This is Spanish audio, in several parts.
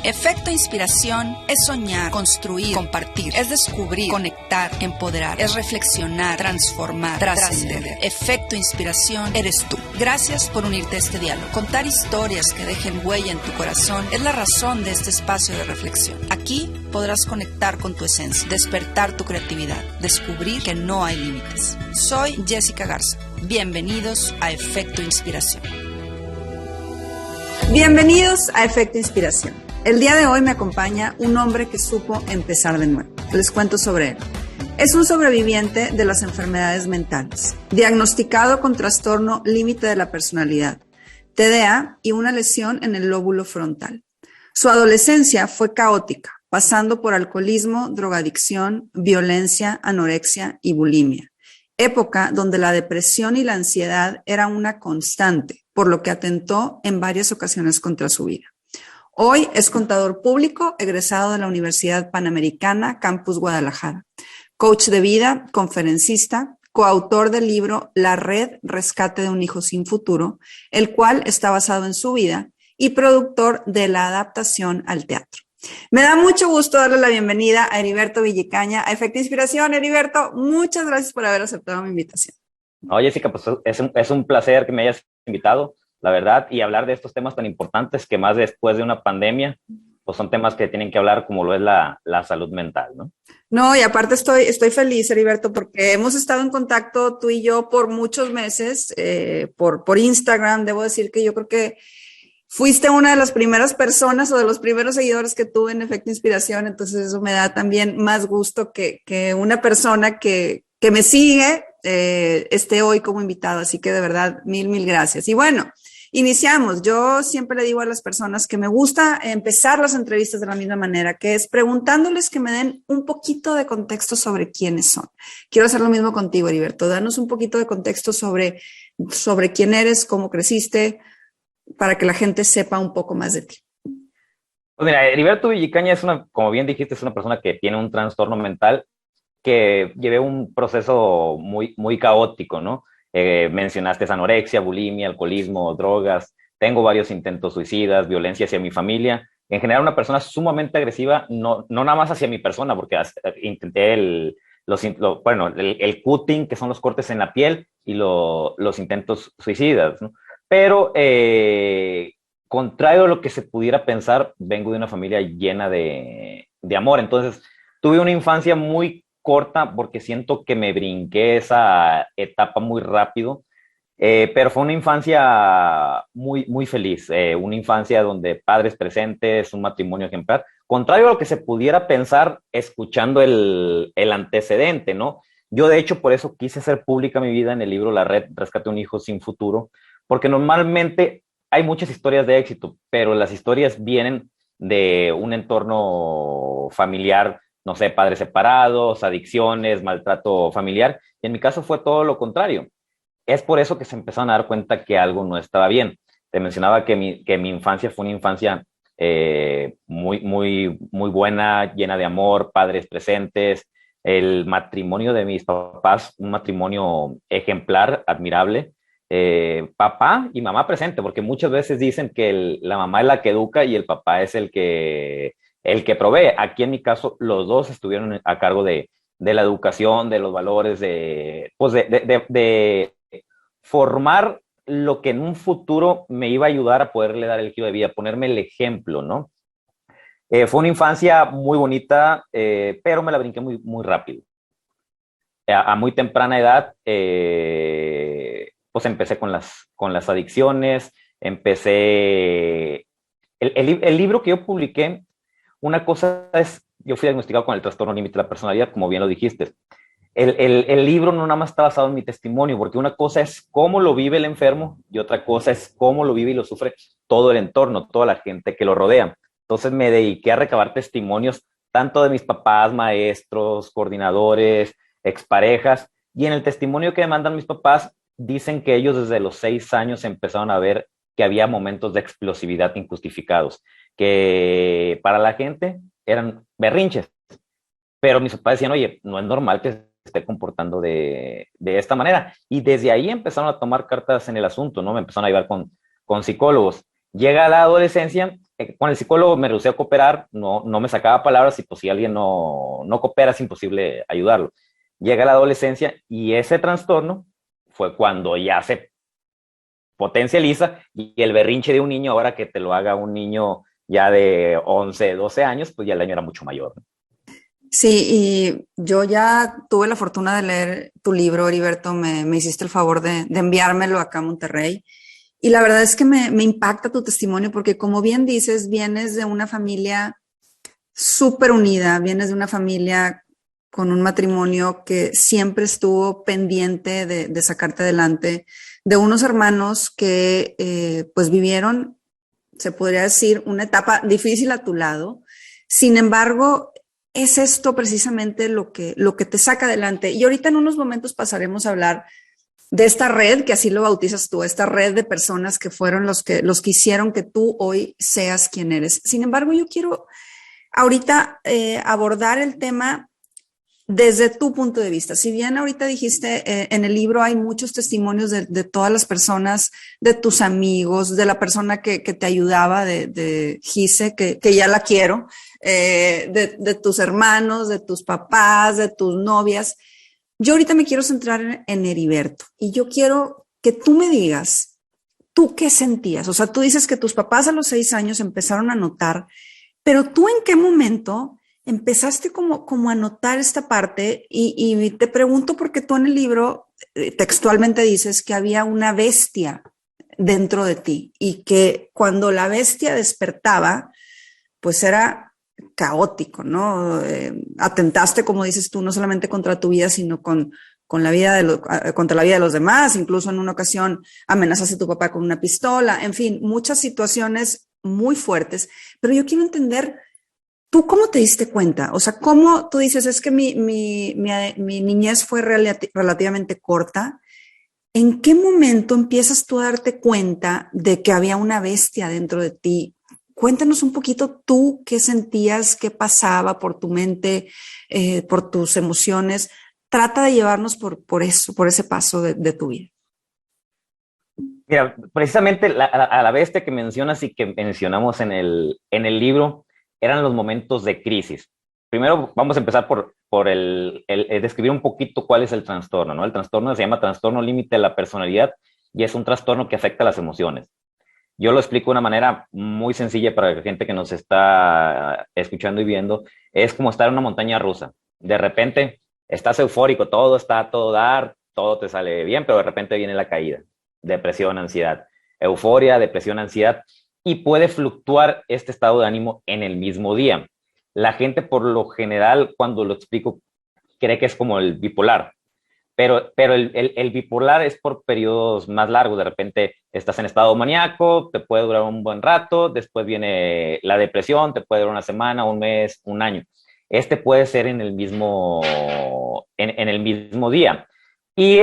Efecto Inspiración es soñar, construir, compartir, es descubrir, conectar, empoderar, es reflexionar, transformar, trascender. Efecto Inspiración eres tú. Gracias por unirte a este diálogo. Contar historias que dejen huella en tu corazón es la razón de este espacio de reflexión. Aquí podrás conectar con tu esencia, despertar tu creatividad, descubrir que no hay límites. Soy Jessica Garza. Bienvenidos a Efecto Inspiración. Bienvenidos a Efecto Inspiración. El día de hoy me acompaña un hombre que supo empezar de nuevo. Les cuento sobre él. Es un sobreviviente de las enfermedades mentales, diagnosticado con trastorno límite de la personalidad, TDA y una lesión en el lóbulo frontal. Su adolescencia fue caótica, pasando por alcoholismo, drogadicción, violencia, anorexia y bulimia. Época donde la depresión y la ansiedad eran una constante, por lo que atentó en varias ocasiones contra su vida. Hoy es contador público, egresado de la Universidad Panamericana, Campus Guadalajara, coach de vida, conferencista, coautor del libro La Red, Rescate de un Hijo sin Futuro, el cual está basado en su vida, y productor de la adaptación al teatro. Me da mucho gusto darle la bienvenida a Heriberto Villicaña a Efecto Inspiración. Heriberto, muchas gracias por haber aceptado mi invitación. No, Jessica, pues es un placer que me hayas invitado, la verdad, y hablar de estos temas tan importantes que más después de una pandemia, pues son temas que tienen que hablar como lo es la salud mental, ¿no? No, y aparte estoy feliz, Heriberto, porque hemos estado en contacto tú y yo por muchos meses, por Instagram. Debo decir que yo creo que fuiste una de las primeras personas o de los primeros seguidores que tuve en Efecto Inspiración, entonces eso me da también más gusto que una persona que me sigue esté hoy como invitado, así que de verdad, mil gracias. Y bueno, iniciamos. Yo siempre le digo a las personas que me gusta empezar las entrevistas de la misma manera, que es preguntándoles que me den un poquito de contexto sobre quiénes son. Quiero hacer lo mismo contigo, Heriberto. Danos un poquito de contexto sobre quién eres, cómo creciste, para que la gente sepa un poco más de ti. Pues mira, Heriberto Villicaña como bien dijiste, es una persona que tiene un trastorno mental que llevé un proceso muy caótico, ¿no? Mencionaste anorexia, bulimia, alcoholismo, drogas. Tengo varios intentos suicidas, violencia hacia mi familia. En general, una persona sumamente agresiva, no nada más hacia mi persona, porque intenté el cutting, que son los cortes en la piel, y los intentos suicidas, ¿no? Pero, contrario a lo que se pudiera pensar, vengo de una familia llena de amor. Entonces, tuve una infancia muy corta porque siento que me brinqué esa etapa muy rápido, pero fue una infancia muy feliz, una infancia donde padres presentes, un matrimonio ejemplar, contrario a lo que se pudiera pensar escuchando el antecedente, ¿no? Yo, de hecho, por eso quise hacer pública mi vida en el libro La Red, Rescate de un Hijo sin Futuro, porque normalmente hay muchas historias de éxito, pero las historias vienen de un entorno familiar, no sé, padres separados, adicciones, maltrato familiar, y en mi caso fue todo lo contrario. Es por eso que se empezaron a dar cuenta que algo no estaba bien. Te mencionaba que mi infancia fue una infancia muy buena, llena de amor, padres presentes, el matrimonio de mis papás, un matrimonio ejemplar, admirable, papá y mamá presente, porque muchas veces dicen que la mamá es la que educa y el papá es el que provee. Aquí en mi caso, los dos estuvieron a cargo de la educación, de los valores, de formar lo que en un futuro me iba a ayudar a poderle dar el giro de vida, ponerme el ejemplo, ¿no? Fue una infancia muy bonita, pero me la brinqué muy rápido. A muy temprana edad, pues empecé con las adicciones, el libro que yo publiqué. Una cosa es, yo fui diagnosticado con el trastorno límite de la personalidad, como bien lo dijiste. El libro no nada más está basado en mi testimonio, porque una cosa es cómo lo vive el enfermo y otra cosa es cómo lo vive y lo sufre todo el entorno, toda la gente que lo rodea. Entonces me dediqué a recabar testimonios tanto de mis papás, maestros, coordinadores, exparejas, y en el testimonio que me mandan mis papás dicen que ellos desde los 6 años empezaron a ver que había momentos de explosividad injustificados, que para la gente eran berrinches, pero mis papás decían, oye, no es normal que se esté comportando de esta manera, y desde ahí empezaron a tomar cartas en el asunto, ¿no? Me empezaron a ayudar con psicólogos, Llega la adolescencia, con el psicólogo me rehusé a cooperar, no me sacaba palabras y pues si alguien no coopera es imposible ayudarlo. Llega la adolescencia y ese trastorno fue cuando ya se potencializa y el berrinche de un niño, ahora que te lo haga un niño ya de 11 12 años, pues ya el daño era mucho mayor. Sí, y yo ya tuve la fortuna de leer tu libro, Heriberto, me hiciste el favor de enviármelo acá a Monterrey. Y la verdad es que me impacta tu testimonio porque como bien dices, vienes de una familia súper unida, vienes de una familia con un matrimonio que siempre estuvo pendiente de sacarte adelante, de unos hermanos que pues vivieron, se podría decir, una etapa difícil a tu lado. Sin embargo, es esto precisamente lo que te saca adelante. Y ahorita en unos momentos pasaremos a hablar de esta red, que así lo bautizas tú, esta red de personas que fueron los que hicieron que tú hoy seas quien eres. Sin embargo, yo quiero ahorita abordar el tema desde tu punto de vista. Si bien ahorita dijiste, en el libro hay muchos testimonios de todas las personas, de tus amigos, de la persona que te ayudaba, de Gise, que ya la quiero, de tus hermanos, de tus papás, de tus novias. Yo ahorita me quiero centrar en Heriberto y yo quiero que tú me digas, ¿tú qué sentías? O sea, tú dices que tus papás a los 6 años empezaron a notar, pero tú en qué momento empezaste como a notar esta parte y te pregunto porque tú en el libro textualmente dices que había una bestia dentro de ti y que cuando la bestia despertaba, pues era caótico, ¿no? Atentaste, como dices tú, no solamente contra tu vida, sino con la vida contra la vida de los demás. Incluso en una ocasión amenazaste a tu papá con una pistola. En fin, muchas situaciones muy fuertes. Pero yo quiero entender, ¿tú cómo te diste cuenta? O sea, ¿cómo tú dices, es que mi niñez fue relativamente corta? ¿En qué momento empiezas tú a darte cuenta de que había una bestia dentro de ti? Cuéntanos un poquito tú qué sentías, qué pasaba por tu mente, por tus emociones. Trata de llevarnos por eso, por ese paso de tu vida. Mira, precisamente a la bestia que mencionas y que mencionamos en el libro eran los momentos de crisis. Primero vamos a empezar por el describir un poquito cuál es el trastorno, ¿no? El trastorno se llama trastorno límite de la personalidad y es un trastorno que afecta las emociones. Yo lo explico de una manera muy sencilla para la gente que nos está escuchando y viendo. Es como estar en una montaña rusa. De repente estás eufórico, todo está a todo dar, todo te sale bien, pero de repente viene la caída. Depresión, ansiedad, euforia, depresión, ansiedad. Y puede fluctuar este estado de ánimo en el mismo día. La gente por lo general, cuando lo explico, cree que es como el bipolar. Pero el bipolar es por periodos más largos. De repente estás en estado maníaco, te puede durar un buen rato, después viene la depresión, te puede durar una semana, un mes, un año. Este puede ser en el mismo día. Y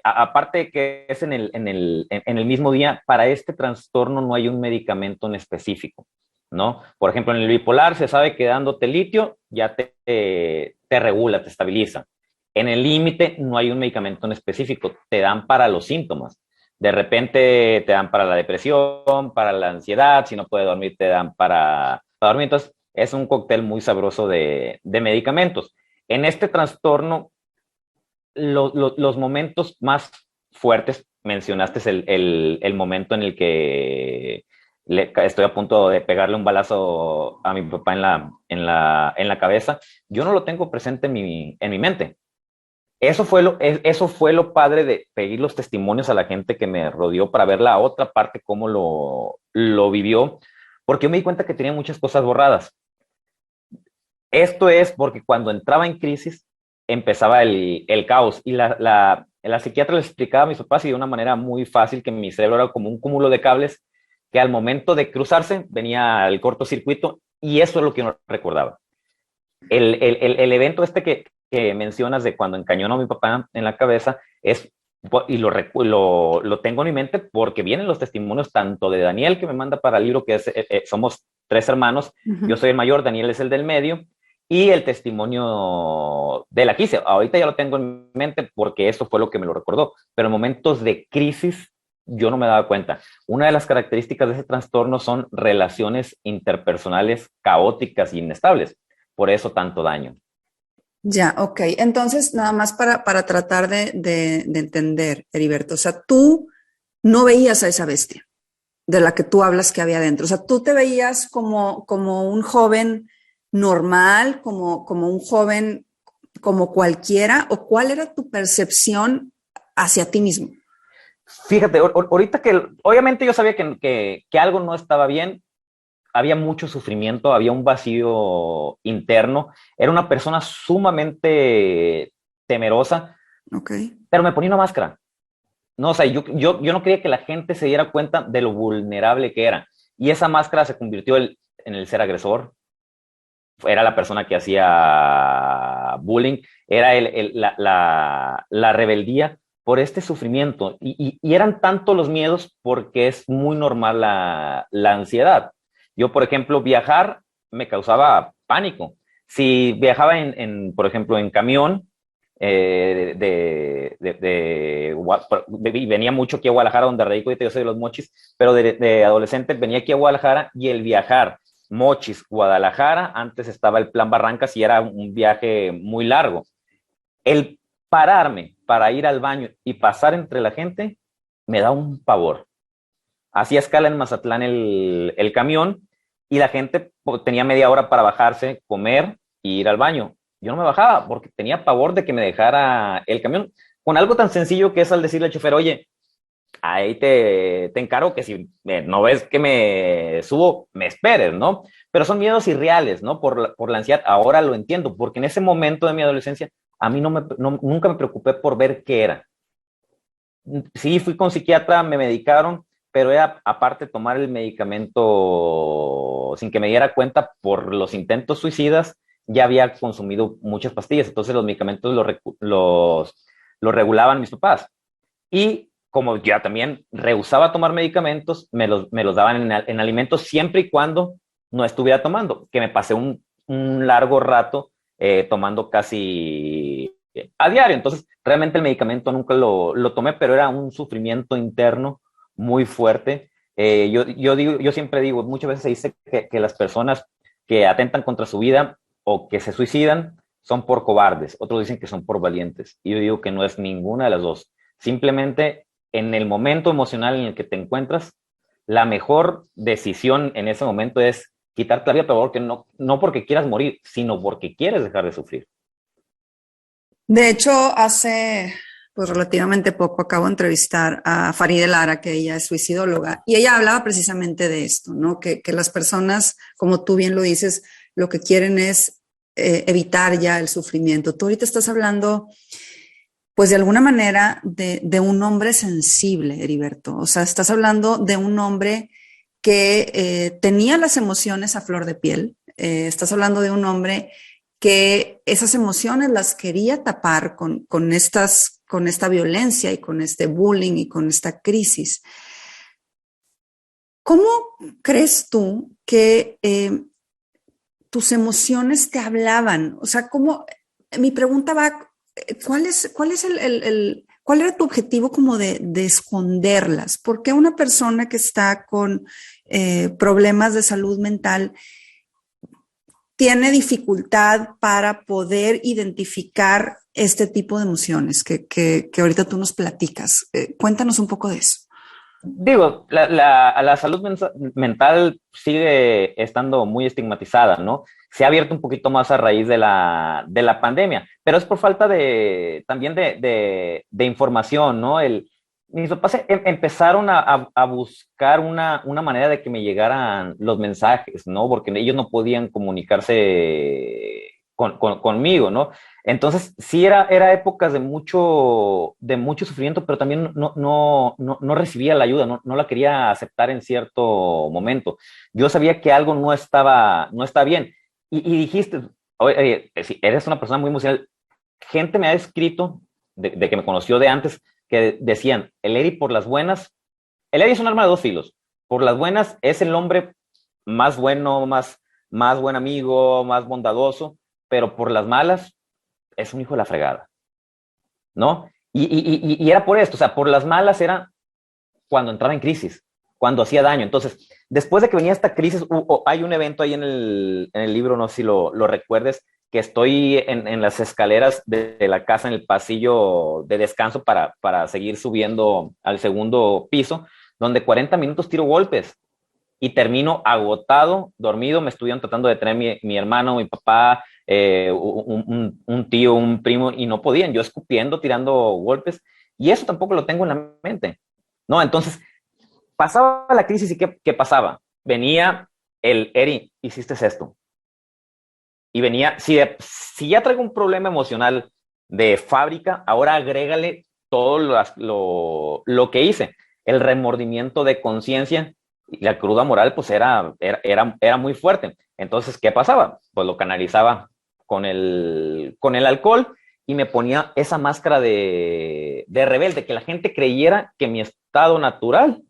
aparte que es en el mismo día, para este trastorno no hay un medicamento en específico, ¿no? Por ejemplo, en el bipolar se sabe que dándote litio ya te regula, te estabiliza. En el límite no hay un medicamento en específico, te dan para los síntomas. De repente te dan para la depresión, para la ansiedad, si no puedes dormir te dan para dormir. Entonces es un cóctel muy sabroso de medicamentos. En este trastorno, los momentos más fuertes, mencionaste el momento en el que estoy a punto de pegarle un balazo a mi papá en la cabeza. Yo no lo tengo presente en mi mente. Eso fue lo padre de pedir los testimonios a la gente que me rodeó para ver la otra parte, cómo lo vivió, porque yo me di cuenta que tenía muchas cosas borradas. Esto es porque cuando entraba en crisis empezaba el caos y la psiquiatra les explicaba a mis papás y de una manera muy fácil que mi cerebro era como un cúmulo de cables que al momento de cruzarse venía el cortocircuito y eso es lo que no recordaba. El evento este que mencionas de cuando encañonó a mi papá en la cabeza es, y lo tengo en mi mente porque vienen los testimonios tanto de Daniel que me manda para el libro, que somos 3 hermanos, yo soy el mayor, Daniel es el del medio, y el testimonio de la Quise. Ahorita ya lo tengo en mente porque eso fue lo que me lo recordó, pero en momentos de crisis yo no me daba cuenta. Una de las características de ese trastorno son relaciones interpersonales caóticas e inestables. Por eso tanto daño. Ya, ok. Entonces, nada más para tratar de entender, Heriberto, o sea, tú no veías a esa bestia de la que tú hablas que había dentro. O sea, tú te veías como un joven normal, como un joven como cualquiera, o cuál era tu percepción hacia ti mismo. Fíjate, ahorita que obviamente yo sabía que algo no estaba bien, había mucho sufrimiento, había un vacío interno, era una persona sumamente temerosa, Ok. pero me ponía una máscara. No, o sea, yo no quería que la gente se diera cuenta de lo vulnerable que era. Y esa máscara se convirtió en el ser agresor, era la persona que hacía bullying, era la rebeldía por este sufrimiento. Y eran tanto los miedos porque es muy normal la ansiedad. Yo, por ejemplo, viajar me causaba pánico. Si viajaba por ejemplo, en camión, venía mucho aquí a Guadalajara, donde radico, yo soy de Los Mochis, pero de adolescente venía aquí a Guadalajara y el viajar Mochis, Guadalajara, antes estaba el Plan Barrancas y era un viaje muy largo. El pararme para ir al baño y pasar entre la gente me da un pavor. Hacía escala en Mazatlán el camión y la gente tenía media hora para bajarse, comer y ir al baño. Yo no me bajaba porque tenía pavor de que me dejara el camión con algo tan sencillo que es al decirle al chofer, oye, ahí te encargo que si no ves que me subo, me esperes, ¿no? Pero son miedos irreales, ¿no? Por la ansiedad. Ahora lo entiendo, porque en ese momento de mi adolescencia, a mí nunca me preocupé por ver qué era. Sí, fui con psiquiatra, me medicaron, pero era aparte tomar el medicamento sin que me diera cuenta por los intentos suicidas, ya había consumido muchas pastillas, entonces los medicamentos los regulaban mis papás. Y como ya también rehusaba tomar medicamentos, me los daban en alimentos siempre y cuando no estuviera tomando, que me pasé un largo rato tomando casi a diario. Entonces, realmente el medicamento nunca lo tomé, pero era un sufrimiento interno muy fuerte. Yo siempre digo, muchas veces se dice que las personas que atentan contra su vida o que se suicidan son por cobardes, otros dicen que son por valientes. Y yo digo que no es ninguna de las dos. Simplemente en el momento emocional en el que te encuentras, la mejor decisión en ese momento es quitarte la vida, pero porque no porque quieras morir, sino porque quieres dejar de sufrir. De hecho, hace pues relativamente poco acabo de entrevistar a Farideh Lara, que ella es suicidóloga, y ella hablaba precisamente de esto, ¿no? Que las personas, como tú bien lo dices, lo que quieren es evitar ya el sufrimiento. Tú ahorita estás hablando, pues de alguna manera, de un hombre sensible, Heriberto. O sea, estás hablando de un hombre que tenía las emociones a flor de piel. Estás hablando de un hombre que esas emociones las quería tapar con esta violencia y con este bullying y con esta crisis. ¿Cómo crees tú que tus emociones te hablaban? O sea, mi pregunta va, ¿cuál era tu objetivo como de esconderlas? ¿Por qué una persona que está con problemas de salud mental tiene dificultad para poder identificar este tipo de emociones que ahorita tú nos platicas? Cuéntanos un poco de eso. Digo, la salud mental sigue estando muy estigmatizada, ¿no? Se ha abierto un poquito más a raíz de la pandemia, pero es por falta también de información, ¿no? Mis papás empezaron a buscar una manera de que me llegaran los mensajes, ¿no? Porque ellos no podían comunicarse conmigo, ¿no? Entonces, sí era épocas de mucho sufrimiento, pero también no recibía la ayuda, no la quería aceptar en cierto momento. Yo sabía que algo no está bien. Y dijiste, oye, si eres una persona muy emocional, gente me ha escrito, de que me conoció de antes, que decían, el Eri es un arma de dos filos. Por las buenas es el hombre más bueno, más buen amigo, más bondadoso, pero por las malas es un hijo de la fregada, ¿no? Y era por esto, o sea, por las malas era cuando entraba en crisis, cuando hacía daño. Entonces, después de que venía esta crisis, hay un evento ahí en el libro, no sé si lo recuerdes, que estoy en las escaleras de la casa, en el pasillo de descanso para seguir subiendo al segundo piso, donde 40 minutos tiro golpes y termino agotado, dormido. Me estuvieron tratando de traer mi hermano, mi papá, un tío, un primo, y no podían. Yo escupiendo, tirando golpes, y eso tampoco lo tengo en la mente, ¿no? Entonces, pasaba la crisis y ¿qué pasaba? Venía Eri, hiciste esto. Y venía, si ya traigo un problema emocional de fábrica, ahora agrégale todo lo que hice. El remordimiento de conciencia y la cruda moral, pues era muy fuerte. Entonces, ¿qué pasaba? Pues lo canalizaba con el alcohol y me ponía esa máscara de rebelde, que la gente creyera que mi estado natural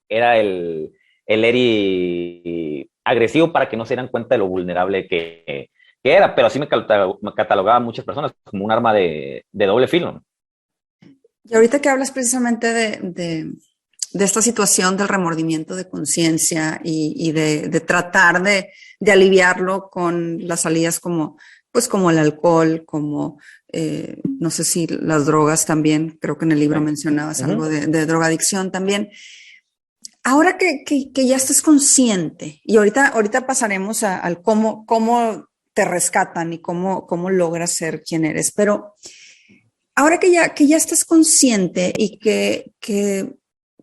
era el Eri agresivo, para que no se dieran cuenta de lo vulnerable que era, pero así me catalogaba muchas personas como un arma de doble filo. Y ahorita que hablas precisamente de esta situación del remordimiento de conciencia y de tratar de aliviarlo con las salidas como el alcohol, como no sé si las drogas también, creo que en el libro mencionabas algo de drogadicción también. Ahora que ya estás consciente, y ahorita pasaremos al cómo te rescatan y cómo logras ser quien eres, pero ahora que ya estás consciente y que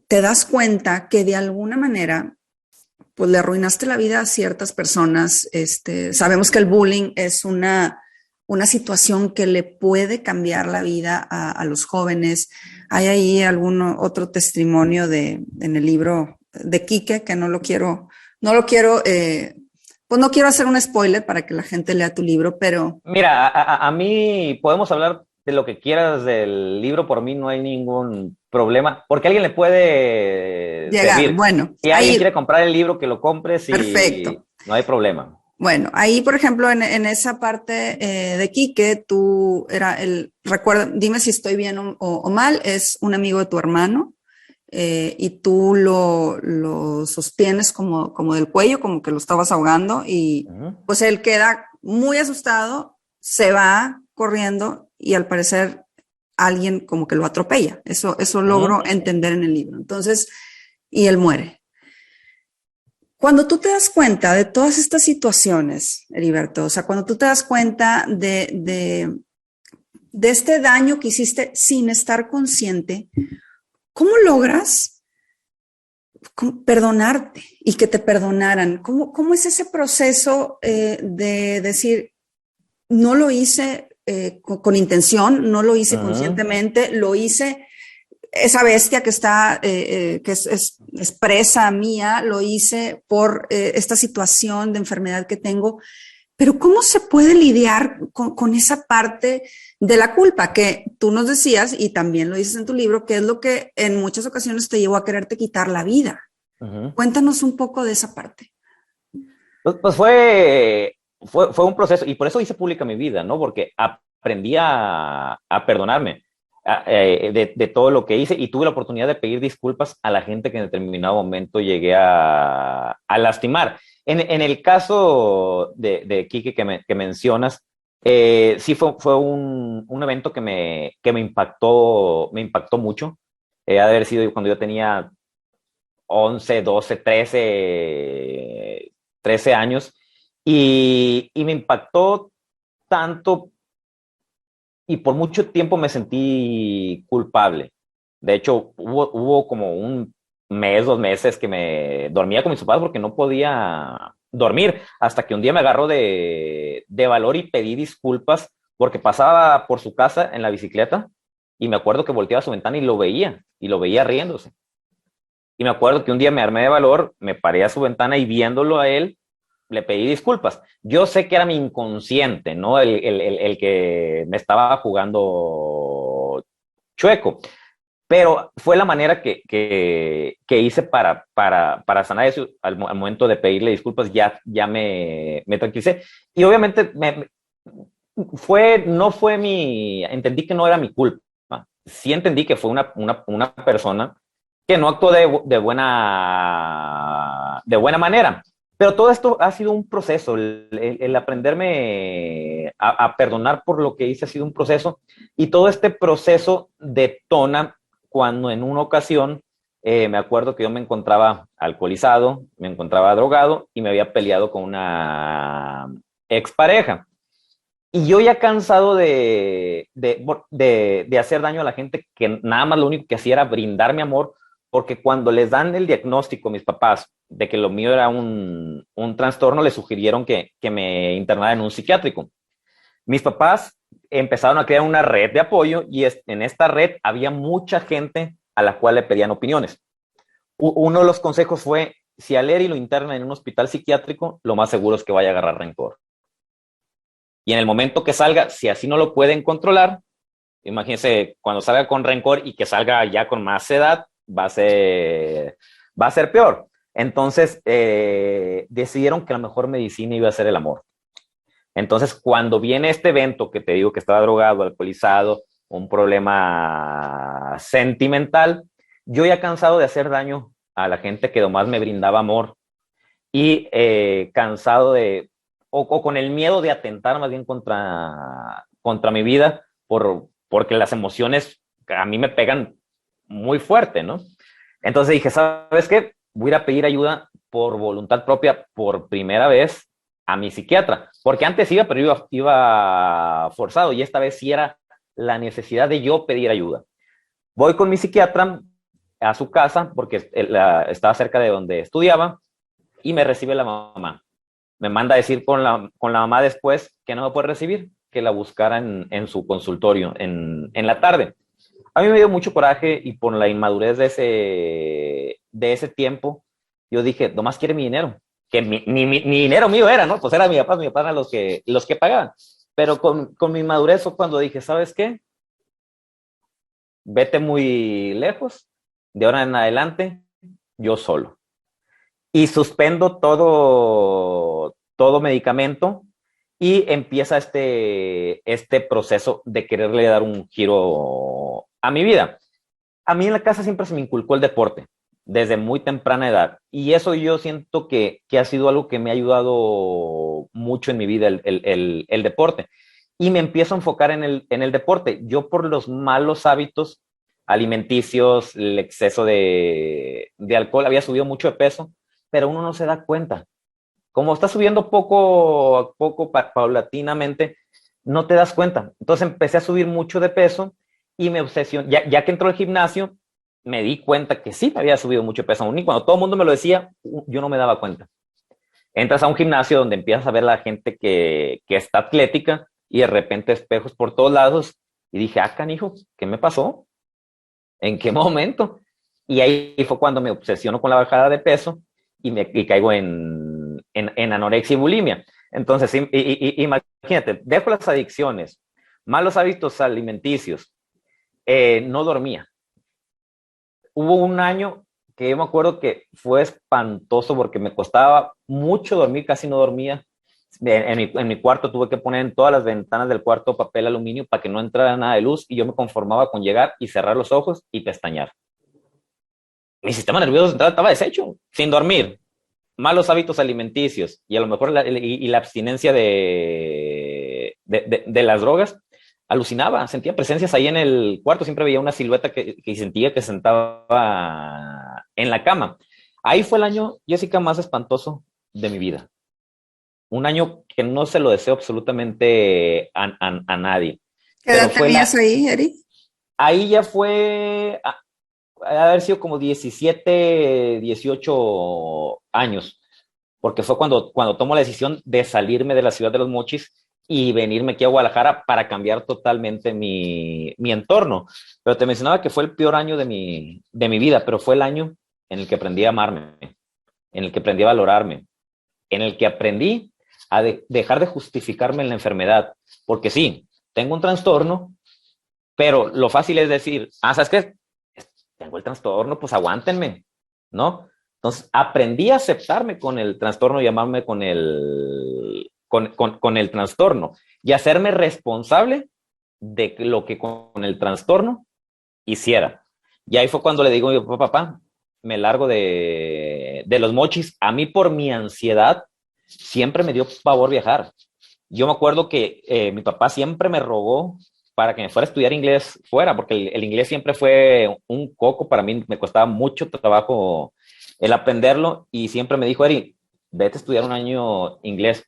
te das cuenta que de alguna manera pues le arruinaste la vida a ciertas personas, sabemos que el bullying es una situación que le puede cambiar la vida a los jóvenes. Hay ahí algún otro testimonio en el libro de Quique, que no lo quiero, pues no quiero hacer un spoiler para que la gente lea tu libro, pero... Mira, a mí podemos hablar de lo que quieras del libro, por mí no hay ningún problema, porque a alguien le puede llegar, servir. bueno. Si alguien quiere comprar el libro, que lo compres y perfecto. No hay problema. Bueno, ahí, por ejemplo, en esa parte de Quique, recuerda, dime si estoy bien o mal, es un amigo de tu hermano, y tú lo sostienes como del cuello, como que lo estabas ahogando, y pues él queda muy asustado, se va corriendo y al parecer alguien como que lo atropella. Eso logro entender en el libro. Entonces, y él muere. Cuando tú te das cuenta de todas estas situaciones, Heriberto, o sea, cuando tú te das cuenta de este daño que hiciste sin estar consciente, ¿cómo logras perdonarte y que te perdonaran? ¿Cómo es ese proceso de decir, no lo hice con intención, no lo hice conscientemente, lo hice, esa bestia que está, que es presa mía, lo hice por esta situación de enfermedad que tengo? Pero ¿cómo se puede lidiar con esa parte de la culpa que tú nos decías, y también lo dices en tu libro, que es lo que en muchas ocasiones te llevó a quererte quitar la vida? Cuéntanos un poco de esa parte. Pues fue un proceso, y por eso hice pública mi vida, ¿no? Porque aprendí a perdonarme de todo lo que hice, y tuve la oportunidad de pedir disculpas a la gente que en determinado momento llegué a lastimar. En el caso de Quique que mencionas, sí fue un evento que me impactó mucho. Ha de haber sido cuando yo tenía 11, 12, 13 años, y me impactó tanto, y por mucho tiempo me sentí culpable. De hecho, hubo como un mes, 2 meses que me dormía con mis papás porque no podía dormir, hasta que un día me agarró de valor y pedí disculpas porque pasaba por su casa en la bicicleta, y me acuerdo que volteaba a su ventana y lo veía riéndose. Y me acuerdo que un día me armé de valor, me paré a su ventana y viéndolo a él, le pedí disculpas. Yo sé que era mi inconsciente, ¿no? El que me estaba jugando chueco, pero fue la manera que hice para sanar eso. Al momento de pedirle disculpas ya me tranquilicé. Y obviamente entendí que no era mi culpa. Sí entendí que fue una persona que no actuó de buena manera. Pero todo esto ha sido un proceso, el aprenderme a perdonar por lo que hice ha sido un proceso, y todo este proceso detona cuando en una ocasión me acuerdo que yo me encontraba alcoholizado, me encontraba drogado y me había peleado con una expareja. Y yo ya cansado de hacer daño a la gente, que nada más lo único que hacía era brindarme amor, porque cuando les dan el diagnóstico a mis papás de que lo mío era un trastorno, les sugirieron que me internara en un psiquiátrico. Mis papás empezaron a crear una red de apoyo y en esta red había mucha gente a la cual le pedían opiniones. Uno de los consejos fue, si a Leri lo internan en un hospital psiquiátrico, lo más seguro es que vaya a agarrar rencor. Y en el momento que salga, si así no lo pueden controlar, imagínense cuando salga con rencor y que salga ya con más edad, va a ser peor. Entonces decidieron que la mejor medicina iba a ser el amor. Entonces, cuando viene este evento que te digo que estaba drogado, alcoholizado, un problema sentimental, yo ya cansado de hacer daño a la gente que nomás me brindaba amor y cansado o con el miedo de atentar más bien contra mi vida porque las emociones a mí me pegan muy fuerte, ¿no? Entonces dije, ¿sabes qué? Voy a ir a pedir ayuda por voluntad propia por primera vez a mi psiquiatra, porque antes iba, pero iba forzado, y esta vez sí era la necesidad de yo pedir ayuda. Voy con mi psiquiatra a su casa, porque estaba cerca de donde estudiaba, y me recibe la mamá. Me manda a decir con la mamá después que no me puede recibir, que la buscara en su consultorio en la tarde. A mí me dio mucho coraje, y por la inmadurez de ese tiempo, yo dije, nomás quiere mi dinero, que ni dinero mío era, ¿no? Pues era mi papá eran los que pagaban. Pero con mi inmadurez fue cuando dije, ¿sabes qué? Vete muy lejos, de ahora en adelante, yo solo. Y suspendo todo medicamento, y empieza este proceso de quererle dar un giro a mi vida. A mí en la casa siempre se me inculcó el deporte, desde muy temprana edad. Y eso yo siento que ha sido algo que me ha ayudado mucho en mi vida, el deporte. Y me empiezo a enfocar en el deporte. Yo por los malos hábitos alimenticios, el exceso de alcohol, había subido mucho de peso, pero uno no se da cuenta. Como está subiendo poco a poco, paulatinamente, no te das cuenta. Entonces empecé a subir mucho de peso y me obsesioné. Ya que entró al gimnasio, me di cuenta que sí había subido mucho de peso. Aún y cuando todo el mundo me lo decía, yo no me daba cuenta. Entras a un gimnasio donde empiezas a ver a la gente que está atlética, y de repente espejos por todos lados, y dije, canijo, ¿qué me pasó? ¿En qué momento? Y ahí fue cuando me obsesiono con la bajada de peso y caigo en anorexia y bulimia. Entonces, imagínate, dejo las adicciones, malos hábitos alimenticios, no dormía. Hubo un año que yo me acuerdo que fue espantoso porque me costaba mucho dormir, casi no dormía. En mi cuarto tuve que poner en todas las ventanas del cuarto papel aluminio para que no entrara nada de luz, y yo me conformaba con llegar y cerrar los ojos y pestañear. Mi sistema nervioso central estaba deshecho, sin dormir, malos hábitos alimenticios y a lo mejor la abstinencia de las drogas. Alucinaba, sentía presencias ahí en el cuarto, siempre veía una silueta que sentía que sentaba en la cama. Ahí fue el año, Jessica, más espantoso de mi vida. Un año que no se lo deseo absolutamente a nadie. ¿Qué edad tenías ahí, Eri? Ahí ya fue, haber sido como 17, 18 años, porque fue cuando tomo la decisión de salirme de la ciudad de Los Mochis y venirme aquí a Guadalajara para cambiar totalmente mi entorno. Pero te mencionaba que fue el peor año de mi vida, pero fue el año en el que aprendí a amarme, en el que aprendí a valorarme, en el que aprendí a dejar de justificarme en la enfermedad, porque sí, tengo un trastorno, pero lo fácil es decir, ¿sabes qué? Tengo el trastorno, pues aguántenme, ¿no? Entonces aprendí a aceptarme con el trastorno y amarme con el trastorno, y hacerme responsable de lo que con el trastorno hiciera. Y ahí fue cuando le digo, papá, me largo de los mochis. A mí por mi ansiedad siempre me dio pavor viajar. Yo me acuerdo que mi papá siempre me rogó para que me fuera a estudiar inglés fuera, porque el inglés siempre fue un coco para mí, me costaba mucho trabajo el aprenderlo y siempre me dijo, Eri, vete a estudiar un año inglés.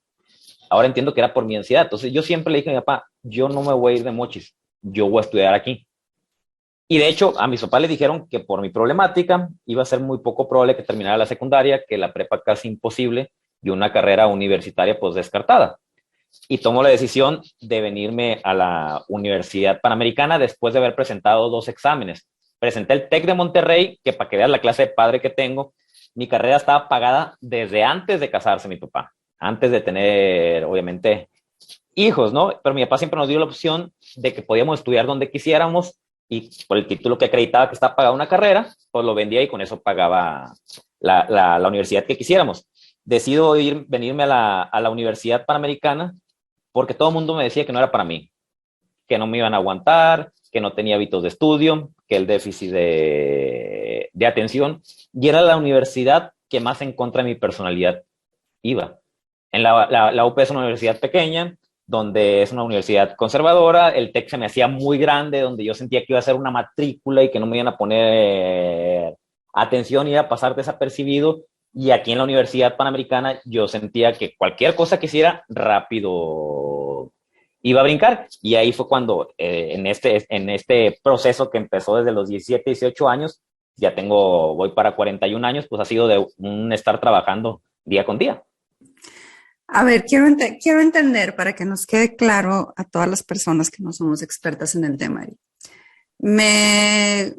Ahora entiendo que era por mi ansiedad. Entonces yo siempre le dije a mi papá, yo no me voy a ir de mochis, yo voy a estudiar aquí. Y de hecho, a mis papás le dijeron que por mi problemática iba a ser muy poco probable que terminara la secundaria, que la prepa casi imposible y una carrera universitaria pues descartada. Y tomo la decisión de venirme a la Universidad Panamericana después de haber presentado 2 exámenes. Presenté el TEC de Monterrey, que para que veas la clase de padre que tengo, mi carrera estaba pagada desde antes de casarse mi papá, antes de tener, obviamente, hijos, ¿no? Pero mi papá siempre nos dio la opción de que podíamos estudiar donde quisiéramos y por el título que acreditaba que estaba pagada una carrera, pues lo vendía y con eso pagaba la universidad que quisiéramos. Decido venirme a la Universidad Panamericana porque todo el mundo me decía que no era para mí, que no me iban a aguantar, que no tenía hábitos de estudio, que el déficit de atención, y era la universidad que más en contra de mi personalidad iba. En la UP es una universidad pequeña, donde es una universidad conservadora, el TEC se me hacía muy grande, donde yo sentía que iba a ser una matrícula y que no me iban a poner atención, iba a pasar desapercibido, y aquí en la Universidad Panamericana yo sentía que cualquier cosa que hiciera rápido iba a brincar, y ahí fue cuando en este proceso que empezó desde los 17, 18 años, ya voy para 41 años, pues ha sido de un estar trabajando día con día. A ver, quiero entender para que nos quede claro a todas las personas que no somos expertas en el tema. Me,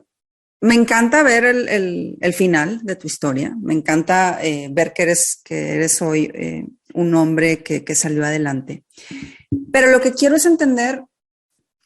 me encanta ver el final de tu historia. Me encanta ver que eres hoy un hombre que salió adelante. Pero lo que quiero es entender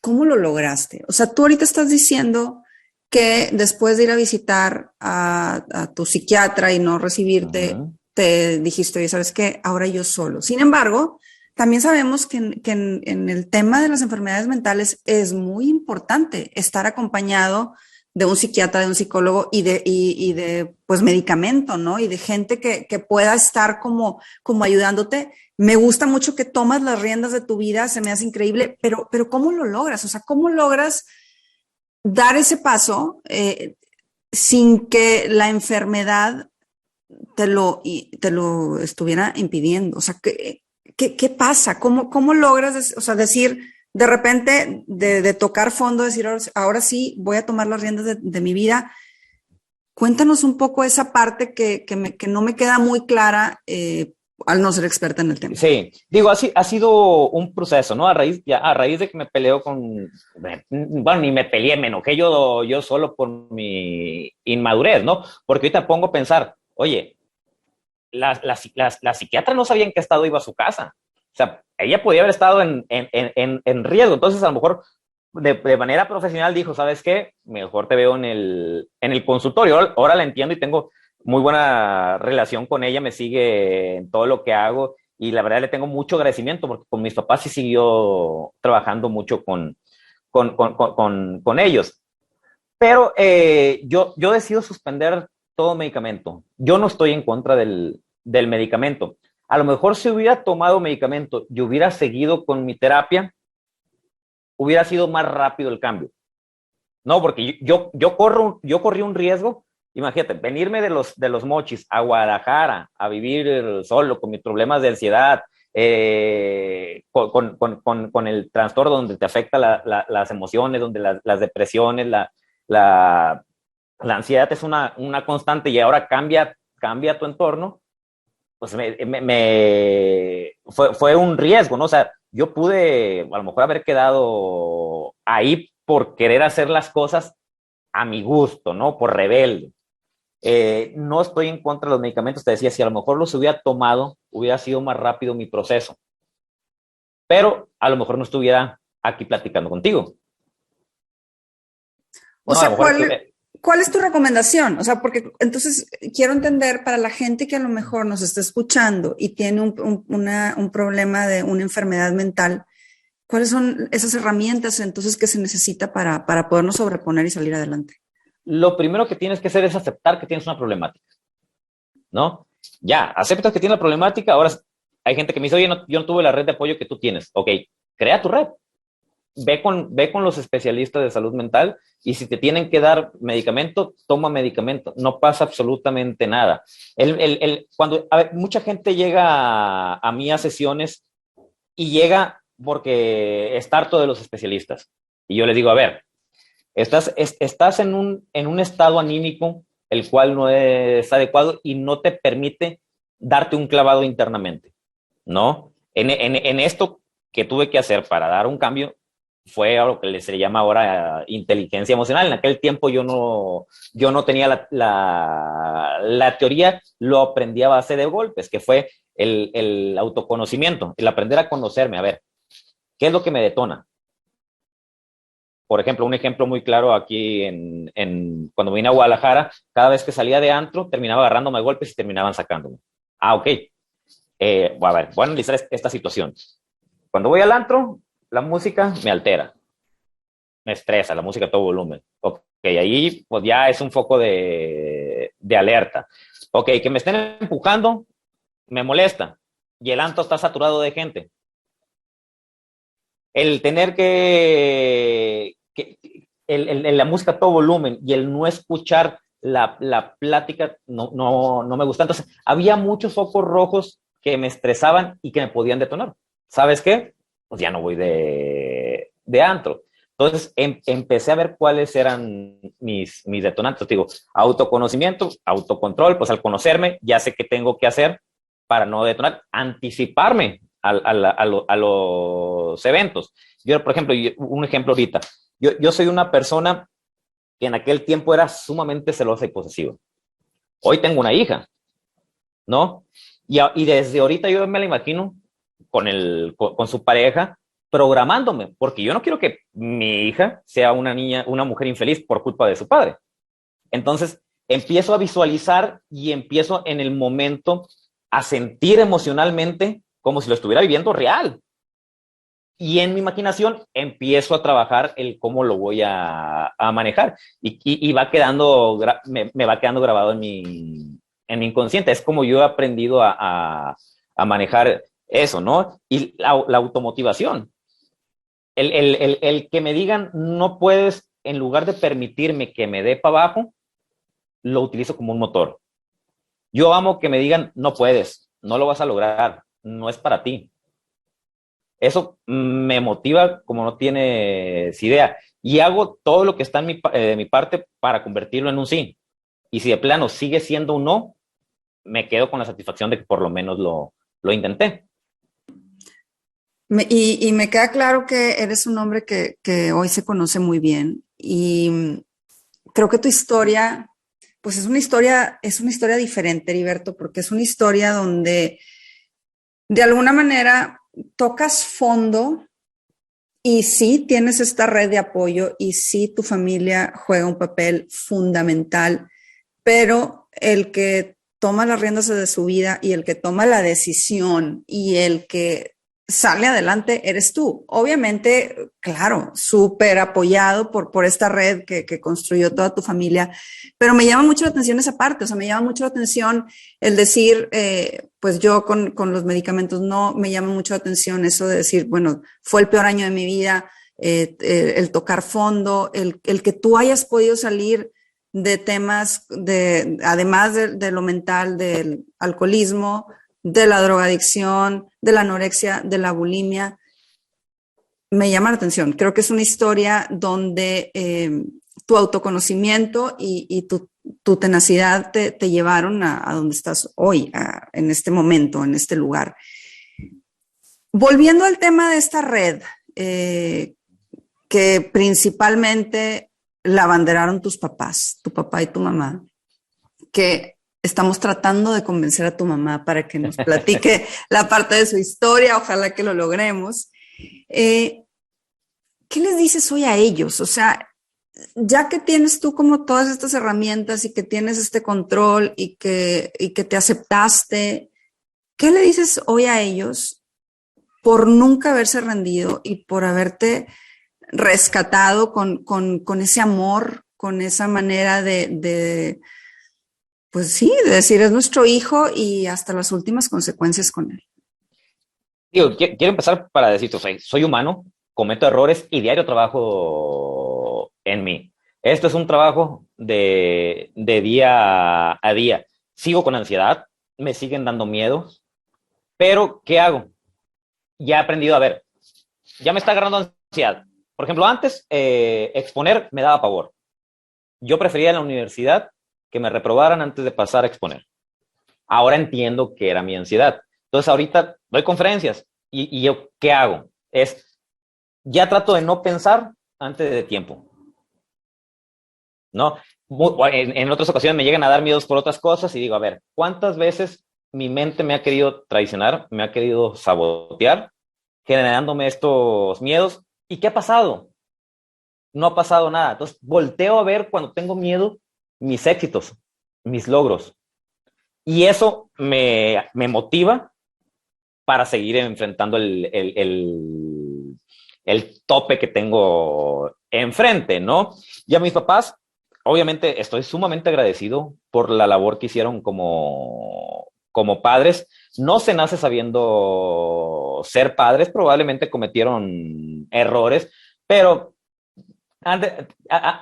cómo lo lograste. O sea, tú ahorita estás diciendo que después de ir a visitar a tu psiquiatra y no recibirte, te dijiste, oye, ¿sabes qué? Ahora yo solo. Sin embargo, también sabemos que en el tema de las enfermedades mentales es muy importante estar acompañado de un psiquiatra, de un psicólogo y de pues medicamento, ¿no? Y de gente que pueda estar como ayudándote. Me gusta mucho que tomas las riendas de tu vida, se me hace increíble, pero ¿cómo lo logras? O sea, ¿cómo logras dar ese paso sin que la enfermedad te lo estuviera impidiendo? O sea, ¿qué pasa? ¿Cómo logras, o sea, decir de repente de tocar fondo, decir ahora sí voy a tomar las riendas de mi vida? Cuéntanos un poco esa parte que no me queda muy clara al no ser experta en el tema. Sí, digo, ha sido un proceso, ¿no? A raíz de que me peleo bueno, ni me peleé, me enojé yo solo por mi inmadurez, ¿no? Porque ahorita pongo a pensar, oye, la psiquiatra no sabía en qué estado iba a su casa. O sea, ella podía haber estado en riesgo. Entonces, a lo mejor, de manera profesional dijo, ¿sabes qué? Mejor te veo en el consultorio. Ahora la entiendo y tengo muy buena relación con ella, me sigue en todo lo que hago y la verdad le tengo mucho agradecimiento porque con mis papás sí siguió trabajando mucho con ellos. Pero yo decido suspender todo medicamento. Yo no estoy en contra del medicamento. A lo mejor si hubiera tomado medicamento y hubiera seguido con mi terapia, hubiera sido más rápido el cambio. No, porque yo corrí un riesgo. Imagínate, venirme de los Mochis a Guadalajara a vivir solo con mis problemas de ansiedad, con el trastorno donde te afecta las emociones, donde las depresiones, la ansiedad es una constante y ahora cambia tu entorno, pues fue un riesgo, ¿no? O sea, yo pude a lo mejor haber quedado ahí por querer hacer las cosas a mi gusto, ¿no? Por rebelde. No estoy en contra de los medicamentos, te decía, si a lo mejor los hubiera tomado, hubiera sido más rápido mi proceso. Pero a lo mejor no estuviera aquí platicando contigo. O sea, ¿cuál es tu recomendación? O sea, porque entonces quiero entender para la gente que a lo mejor nos está escuchando y tiene un problema de una enfermedad mental, ¿cuáles son esas herramientas entonces que se necesita para podernos sobreponer y salir adelante? lo primero que tienes que hacer es aceptar que tienes una problemática, ¿no? Ya, aceptas que tienes la problemática, ahora hay gente que me dice, oye, no, yo no tuve la red de apoyo que tú tienes. Ok, crea tu red. Ve con los especialistas de salud mental y si te tienen que dar medicamento, toma medicamento. No pasa absolutamente nada. Cuando mucha gente llega a mí a sesiones y llega porque está harto de los especialistas. Y yo les digo, a ver, estás en un estado anímico el cual no es adecuado y no te permite darte un clavado internamente, ¿no? En esto que tuve que hacer para dar un cambio fue a lo que se le llama ahora inteligencia emocional. En aquel tiempo yo no tenía la teoría, lo aprendí a base de golpes, que fue el autoconocimiento, el aprender a conocerme. A ver, ¿qué es lo que me detona? Por ejemplo, un ejemplo muy claro aquí cuando vine a Guadalajara, cada vez que salía de antro, terminaba agarrándome a golpes y terminaban sacándome. Ah, ok. A ver, voy a analizar esta situación. Cuando voy al antro, la música me altera, me estresa, la música a todo volumen. Ok, ahí pues ya es un foco de alerta. Ok, que me estén empujando, me molesta. Y el antro está saturado de gente. El tener la música a todo volumen y el no escuchar la plática no me gusta. Entonces, había muchos focos rojos que me estresaban y que me podían detonar. ¿Sabes qué? Pues ya no voy de antro. Entonces, empecé a ver cuáles eran mis detonantes. Digo, autoconocimiento, autocontrol, pues al conocerme, ya sé qué tengo que hacer para no detonar, anticiparme a los eventos. Yo, por ejemplo, un ejemplo ahorita, yo soy una persona que en aquel tiempo era sumamente celosa y posesiva. Hoy tengo una hija, ¿no? Y desde ahorita yo me la imagino con su pareja programándome, porque yo no quiero que mi hija sea una niña, una mujer infeliz por culpa de su padre. Entonces, empiezo a visualizar y empiezo en el momento a sentir emocionalmente como si lo estuviera viviendo real. Y en mi imaginación empiezo a trabajar el cómo lo voy a manejar. Y va quedando, me va quedando grabado en mi inconsciente. Es como yo he aprendido a manejar eso, ¿no? Y la automotivación. El que me digan no puedes, en lugar de permitirme que me dé para abajo, lo utilizo como un motor. Yo amo que me digan no puedes, no lo vas a lograr, no es para ti. Eso me motiva como no tienes idea. Y hago todo lo que está de mi parte para convertirlo en un sí. Y si de plano sigue siendo un no, me quedo con la satisfacción de que por lo menos lo intenté. Y me queda claro que eres un hombre que hoy se conoce muy bien. Y creo que tu historia, pues es una historia diferente, Heriberto, porque es una historia donde de alguna manera tocas fondo y sí tienes esta red de apoyo y sí tu familia juega un papel fundamental, pero el que toma las riendas de su vida y el que toma la decisión y el que sale adelante eres tú. Obviamente, claro, súper apoyado por esta red que construyó toda tu familia, pero me llama mucho la atención esa parte, o sea, me llama mucho la atención el decir, pues yo con los medicamentos no, me llama mucho la atención eso de decir, bueno, fue el peor año de mi vida, el tocar fondo, el que tú hayas podido salir de temas, además de lo mental, del alcoholismo, de la drogadicción, de la anorexia, de la bulimia, me llama la atención. Creo que es una historia donde tu autoconocimiento y tu tenacidad te llevaron a donde estás hoy, en este momento, en este lugar. Volviendo al tema de esta red, que principalmente la abanderaron tus papás, tu papá y tu mamá, que estamos tratando de convencer a tu mamá para que nos platique la parte de su historia, ojalá que lo logremos. ¿Qué les dices hoy a ellos? O sea, ya que tienes tú como todas estas herramientas y que tienes este control y que te aceptaste, ¿qué le dices hoy a ellos por nunca haberse rendido y por haberte rescatado con ese amor, con esa manera pues sí, de decir es nuestro hijo y hasta las últimas consecuencias con él. Digo, quiero empezar para decirte, o sea, soy humano, cometo errores y diario trabajo en mí. Esto es un trabajo de día a día. Sigo con ansiedad, me siguen dando miedo, pero ¿qué hago? Ya he aprendido a ver, ya me está agarrando ansiedad. Por ejemplo, antes exponer me daba pavor. Yo prefería en la universidad que me reprobaran antes de pasar a exponer. Ahora entiendo que era mi ansiedad. Entonces ahorita doy conferencias y yo, ¿qué hago? Ya trato de no pensar antes de tiempo, ¿no? En otras ocasiones me llegan a dar miedos por otras cosas y digo, a ver, ¿cuántas veces mi mente me ha querido traicionar, me ha querido sabotear, generándome estos miedos? ¿Y qué ha pasado? No ha pasado nada. Entonces volteo a ver cuando tengo miedo mis éxitos, mis logros. Y eso me motiva para seguir enfrentando el tope que tengo enfrente, ¿no? Y a mis papás, obviamente, estoy sumamente agradecido por la labor que hicieron como padres. No se nace sabiendo ser padres, probablemente cometieron errores, pero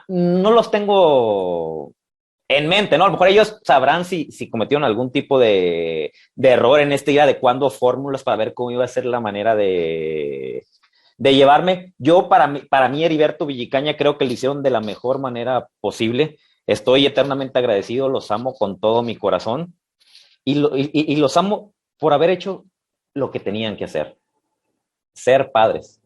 no los tengo en mente, ¿no? A lo mejor ellos sabrán si cometieron algún tipo de error en esta idea adecuando fórmulas para ver cómo iba a ser la manera de llevarme. Yo, para mí, Heriberto Villicaña, creo que lo hicieron de la mejor manera posible. Estoy eternamente agradecido, los amo con todo mi corazón y los amo por haber hecho lo que tenían que hacer, ser padres.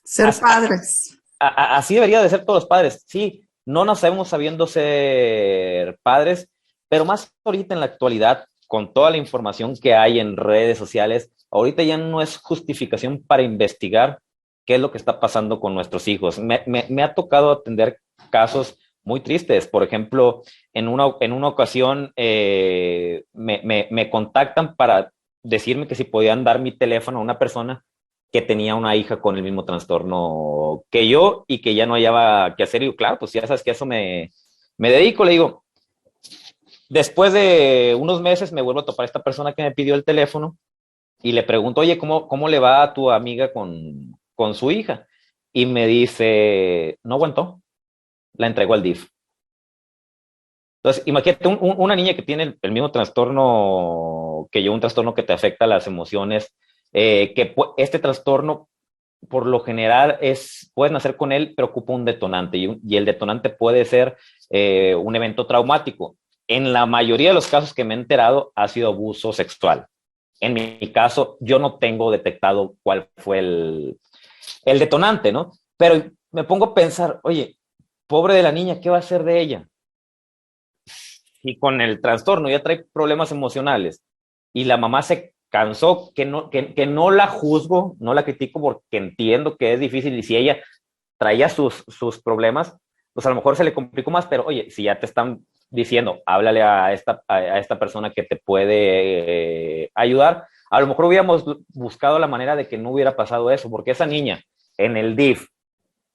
Ser padres. Así debería de ser todos los padres. Sí, no nacemos sabiendo ser padres, pero más ahorita en la actualidad, con toda la información que hay en redes sociales, ahorita ya no es justificación para investigar qué es lo que está pasando con nuestros hijos. Me ha tocado atender casos muy tristes. Por ejemplo, en una ocasión me contactan para decirme que si podían dar mi teléfono a una persona que tenía una hija con el mismo trastorno que yo y que ya no hallaba qué hacer. Y yo, claro, pues ya sabes que a eso me dedico. Le digo, después de unos meses me vuelvo a topar a esta persona que me pidió el teléfono y le pregunto, oye, ¿cómo le va a tu amiga con su hija? Y me dice, no aguantó, la entregó al DIF. Entonces, imagínate una niña que tiene el mismo trastorno que yo, un trastorno que te afecta las emociones, este trastorno por lo general puedes nacer con él, pero ocupa un detonante y el detonante puede ser un evento traumático. En la mayoría de los casos que me he enterado ha sido abuso sexual. En mi caso, yo no tengo detectado cuál fue el detonante, ¿no? Pero me pongo a pensar, oye, pobre de la niña, ¿qué va a hacer de ella? Y con el trastorno ya trae problemas emocionales y la mamá se cansó, que no la juzgo, no la critico porque entiendo que es difícil y si ella traía sus problemas, pues a lo mejor se le complicó más, pero oye, si ya te están diciendo, háblale a esta persona que te puede ayudar, a lo mejor hubiéramos buscado la manera de que no hubiera pasado eso, porque esa niña en el DIF,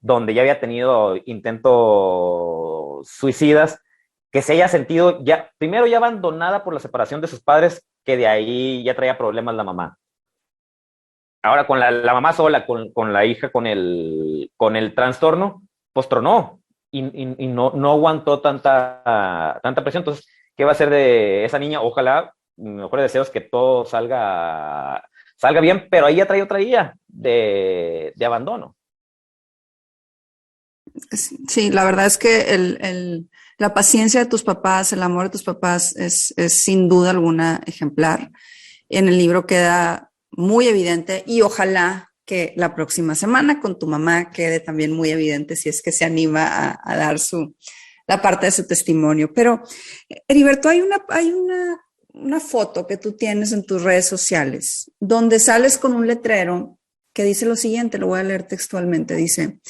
donde ya había tenido intentos suicidas, que se haya sentido primero ya abandonada por la separación de sus padres, que de ahí ya traía problemas la mamá. Ahora con la mamá sola, con la hija con el trastorno, pues tronó y no aguantó tanta presión. Entonces, ¿qué va a hacer de esa niña? Ojalá, mejores deseos, que todo salga bien, pero ahí ya traía otra guía de abandono. Sí, la verdad es que la paciencia de tus papás, el amor de tus papás es sin duda alguna ejemplar. En el libro queda muy evidente y ojalá que la próxima semana con tu mamá quede también muy evidente si es que se anima a dar la parte de su testimonio. Pero, Heriberto, hay una foto que tú tienes en tus redes sociales donde sales con un letrero que dice lo siguiente, lo voy a leer textualmente, dice: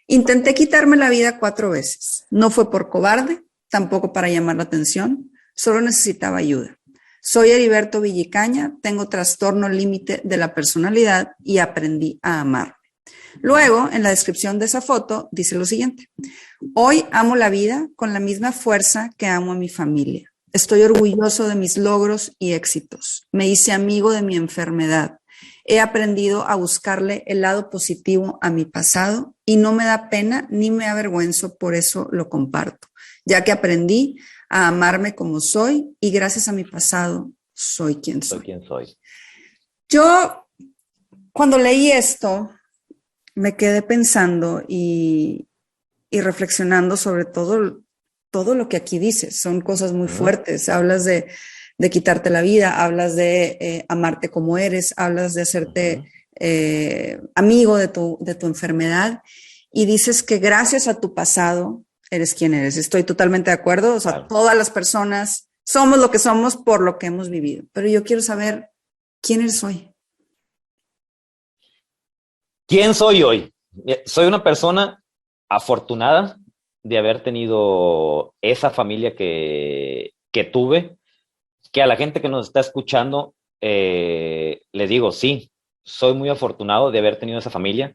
intenté quitarme la vida 4 veces. No fue por cobarde, tampoco para llamar la atención, solo necesitaba ayuda. Soy Heriberto Villicaña, tengo trastorno límite de la personalidad y aprendí a amarme. Luego, en la descripción de esa foto, dice lo siguiente: hoy amo la vida con la misma fuerza que amo a mi familia. Estoy orgulloso de mis logros y éxitos. Me hice amigo de mi enfermedad. He aprendido a buscarle el lado positivo a mi pasado y no me da pena ni me avergüenzo, por eso lo comparto, ya que aprendí a amarme como soy y gracias a mi pasado soy quien soy. Soy quien soy. Yo, cuando leí esto, me quedé pensando y reflexionando sobre todo lo que aquí dices. Son cosas muy fuertes. Hablas de quitarte la vida, hablas de amarte como eres, hablas de hacerte amigo de tu enfermedad y dices que gracias a tu pasado eres quien eres. Estoy totalmente de acuerdo. O sea, claro, todas las personas somos lo que somos por lo que hemos vivido. Pero yo quiero saber quién eres hoy. ¿Quién soy hoy? Soy una persona afortunada de haber tenido esa familia que tuve, que a la gente que nos está escuchando le digo, sí, soy muy afortunado de haber tenido esa familia.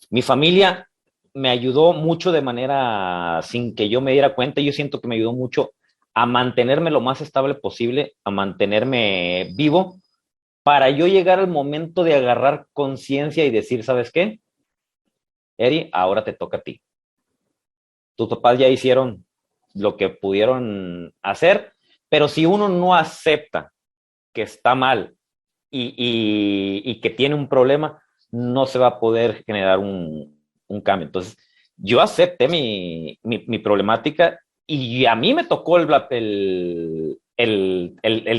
Mi familia me ayudó mucho de manera sin que yo me diera cuenta. Yo siento que me ayudó mucho a mantenerme lo más estable posible, a mantenerme vivo, para yo llegar al momento de agarrar conciencia y decir, ¿sabes qué? Eri, ahora te toca a ti. Tus papás ya hicieron lo que pudieron hacer, pero si uno no acepta que está mal y que tiene un problema, no se va a poder generar un cambio. Entonces, yo acepté mi problemática y a mí me tocó el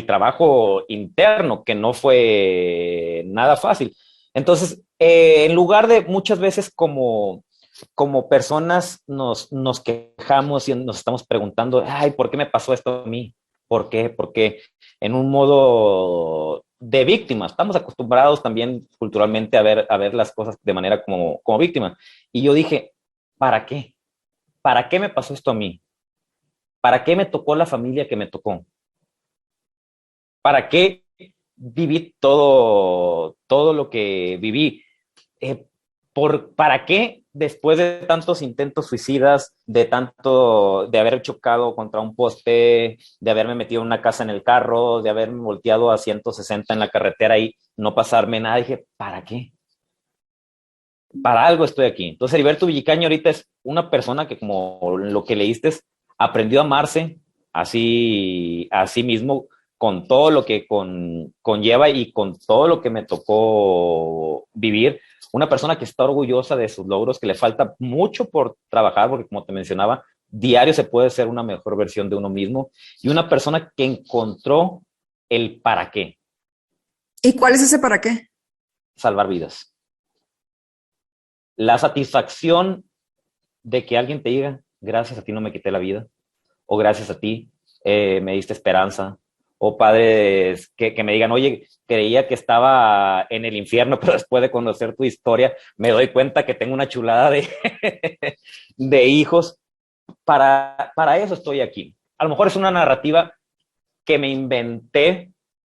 trabajo interno, que no fue nada fácil. Entonces, en lugar de muchas veces como personas nos quejamos y nos estamos preguntando, ay, ¿por qué me pasó esto a mí? ¿Por qué? Porque en un modo de víctima, estamos acostumbrados también culturalmente a ver las cosas de manera como víctima. Y yo dije, ¿para qué? ¿Para qué me pasó esto a mí? ¿Para qué me tocó la familia que me tocó? ¿Para qué viví todo lo que viví? ¿Para qué después de tantos intentos suicidas, de haber chocado contra un poste, de haberme metido en una casa en el carro, de haberme volteado a 160 en la carretera y no pasarme nada, dije, ¿para qué? Para algo estoy aquí. Entonces, Heriberto Villicaña ahorita es una persona que, como lo que leíste, aprendió a amarse a sí mismo, con todo lo que conlleva y con todo lo que me tocó vivir. Una persona que está orgullosa de sus logros, que le falta mucho por trabajar, porque como te mencionaba, diario se puede ser una mejor versión de uno mismo, y una persona que encontró el para qué. ¿Y cuál es ese para qué? Salvar vidas. La satisfacción de que alguien te diga, gracias a ti no me quité la vida, o gracias a ti me diste esperanza, o padres que me digan, oye, creía que estaba en el infierno, pero después de conocer tu historia, me doy cuenta que tengo una chulada de hijos. Para eso estoy aquí. A lo mejor es una narrativa que me inventé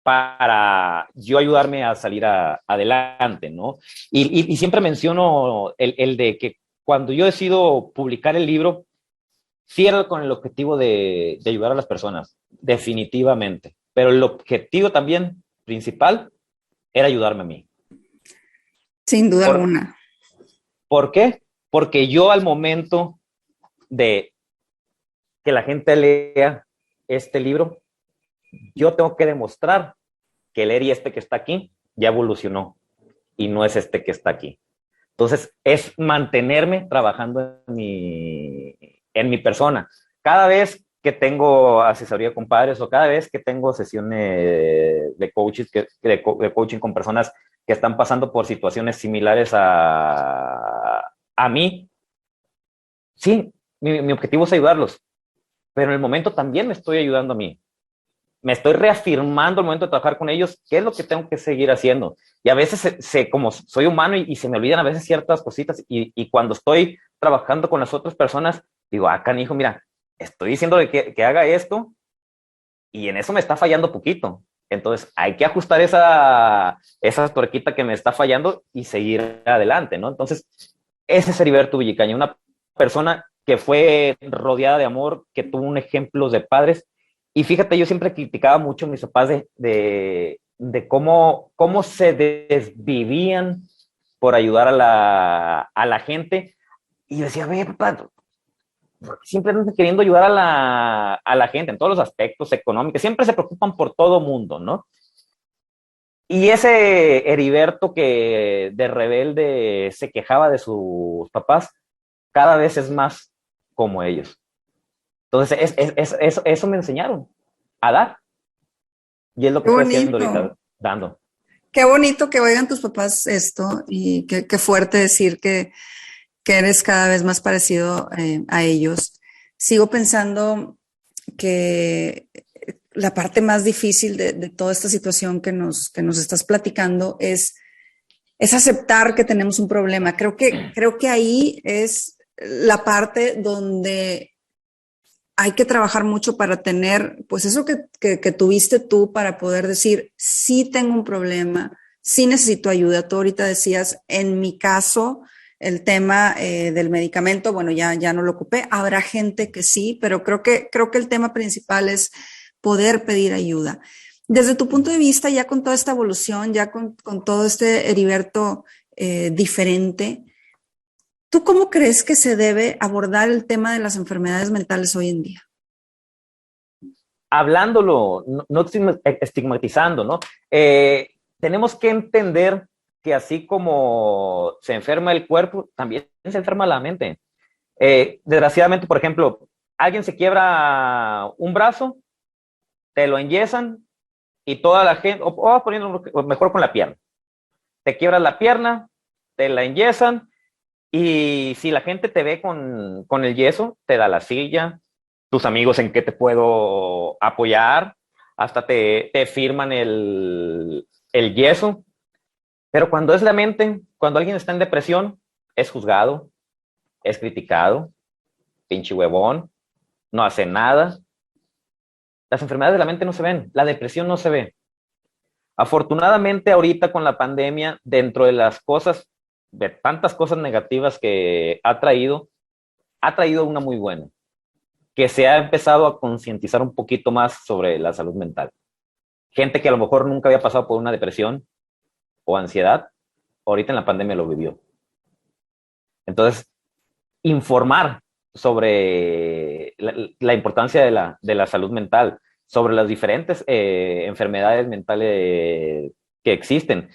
para yo ayudarme a salir adelante, ¿no? Y siempre menciono el de que cuando yo decido publicar el libro, sí era con el objetivo de ayudar a las personas, definitivamente. Pero el objetivo también principal era ayudarme a mí. Sin duda alguna. ¿Por qué? Porque yo al momento de que la gente lea este libro, yo tengo que demostrar que el Eri que está aquí ya evolucionó y no es este que está aquí. Entonces, es mantenerme trabajando en mi persona. Cada vez que tengo asesoría con padres o cada vez que tengo sesiones de coaching con personas que están pasando por situaciones similares a mí, sí, mi objetivo es ayudarlos, pero en el momento también me estoy ayudando a mí. Me estoy reafirmando al momento de trabajar con ellos qué es lo que tengo que seguir haciendo. Y a veces, como soy humano y se me olvidan a veces ciertas cositas, y cuando estoy trabajando con las otras personas, digo, canijo, mira, estoy diciendo que haga esto y en eso me está fallando poquito. Entonces hay que ajustar esa tuerquita que me está fallando y seguir adelante, ¿no? Entonces, ese es Heriberto Villicaña, una persona que fue rodeada de amor, que tuvo un ejemplo de padres. Y fíjate, yo siempre criticaba mucho a mis papás de cómo se desvivían por ayudar a la gente. Y yo decía, ve, papá, siempre andan queriendo ayudar a la gente en todos los aspectos económicos, siempre se preocupan por todo mundo, ¿no? Y ese Heriberto que de rebelde se quejaba de sus papás, cada vez es más como ellos. Entonces, eso me enseñaron a dar. Y es lo que Qué estoy haciendo bonito. ahorita, dando. Qué bonito que oigan tus papás esto y qué fuerte decir que eres cada vez más parecido a ellos. Sigo pensando que la parte más difícil de toda esta situación que nos estás platicando es aceptar que tenemos un problema. Creo que ahí es la parte donde hay que trabajar mucho para tener, pues eso que tuviste tú para poder decir, sí tengo un problema, sí necesito ayuda. Tú ahorita decías, en mi caso, el tema del medicamento, bueno, ya no lo ocupé. Habrá gente que sí, pero creo que el tema principal es poder pedir ayuda. Desde tu punto de vista, ya con toda esta evolución, ya con todo este Heriberto diferente, ¿tú cómo crees que se debe abordar el tema de las enfermedades mentales hoy en día? Hablándolo, no estigmatizando, ¿no? Tenemos que entender que así como se enferma el cuerpo, también se enferma la mente. Desgraciadamente, por ejemplo, alguien se quiebra un brazo, te lo enyesan y toda la gente, o poniendo mejor con la pierna, te quiebras la pierna, te la enyesan y si la gente te ve con el yeso, te da la silla, tus amigos en qué te puedo apoyar, hasta te firman el yeso. Pero cuando es la mente, cuando alguien está en depresión, es juzgado, es criticado, pinche huevón, no hace nada. Las enfermedades de la mente no se ven, la depresión no se ve. Afortunadamente, ahorita con la pandemia, dentro de las cosas, de tantas cosas negativas que ha traído una muy buena, que se ha empezado a concientizar un poquito más sobre la salud mental. Gente que a lo mejor nunca había pasado por una depresión o ansiedad, ahorita en la pandemia lo vivió. Entonces, informar sobre la importancia de la salud mental, sobre las diferentes enfermedades mentales que existen.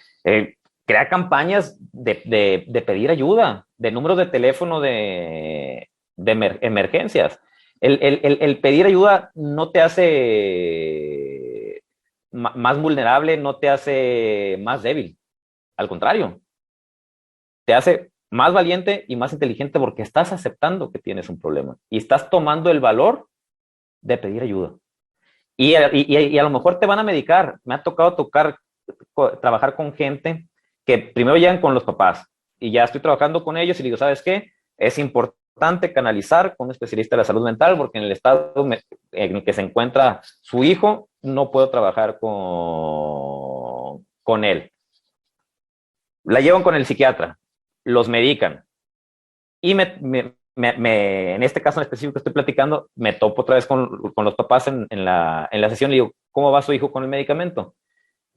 Crea campañas de pedir ayuda, de números de teléfono de emergencias. El pedir ayuda no te hace más vulnerable, no te hace más débil. Al contrario, te hace más valiente y más inteligente porque estás aceptando que tienes un problema y estás tomando el valor de pedir ayuda. Y a lo mejor te van a medicar. Me ha tocado trabajar con gente que primero llegan con los papás y ya estoy trabajando con ellos y digo, ¿sabes qué? Es importante canalizar con un especialista de la salud mental porque en el estado en el que se encuentra su hijo no puedo trabajar con él. La llevan con el psiquiatra, los medican y en este caso en específico que estoy platicando, me topo otra vez con los papás en la sesión y digo, ¿cómo va su hijo con el medicamento?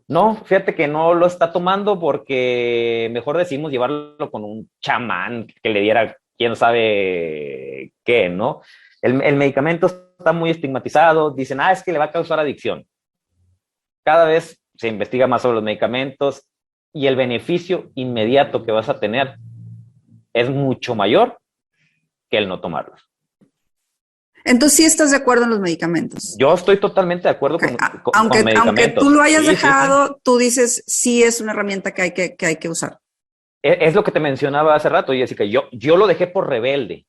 No, fíjate que no lo está tomando porque mejor decidimos llevarlo con un chamán que le diera quién sabe qué, ¿no? El medicamento está muy estigmatizado, dicen, es que le va a causar adicción. Cada vez se investiga más sobre los medicamentos y el beneficio inmediato que vas a tener es mucho mayor que el no tomarlos. Entonces, ¿sí estás de acuerdo en los medicamentos? Yo estoy totalmente de acuerdo con medicamentos. Aunque tú lo hayas dejado, sí. tú dices, sí es una herramienta que hay que usar. Es lo que te mencionaba hace rato, Jessica. Yo lo dejé por rebelde,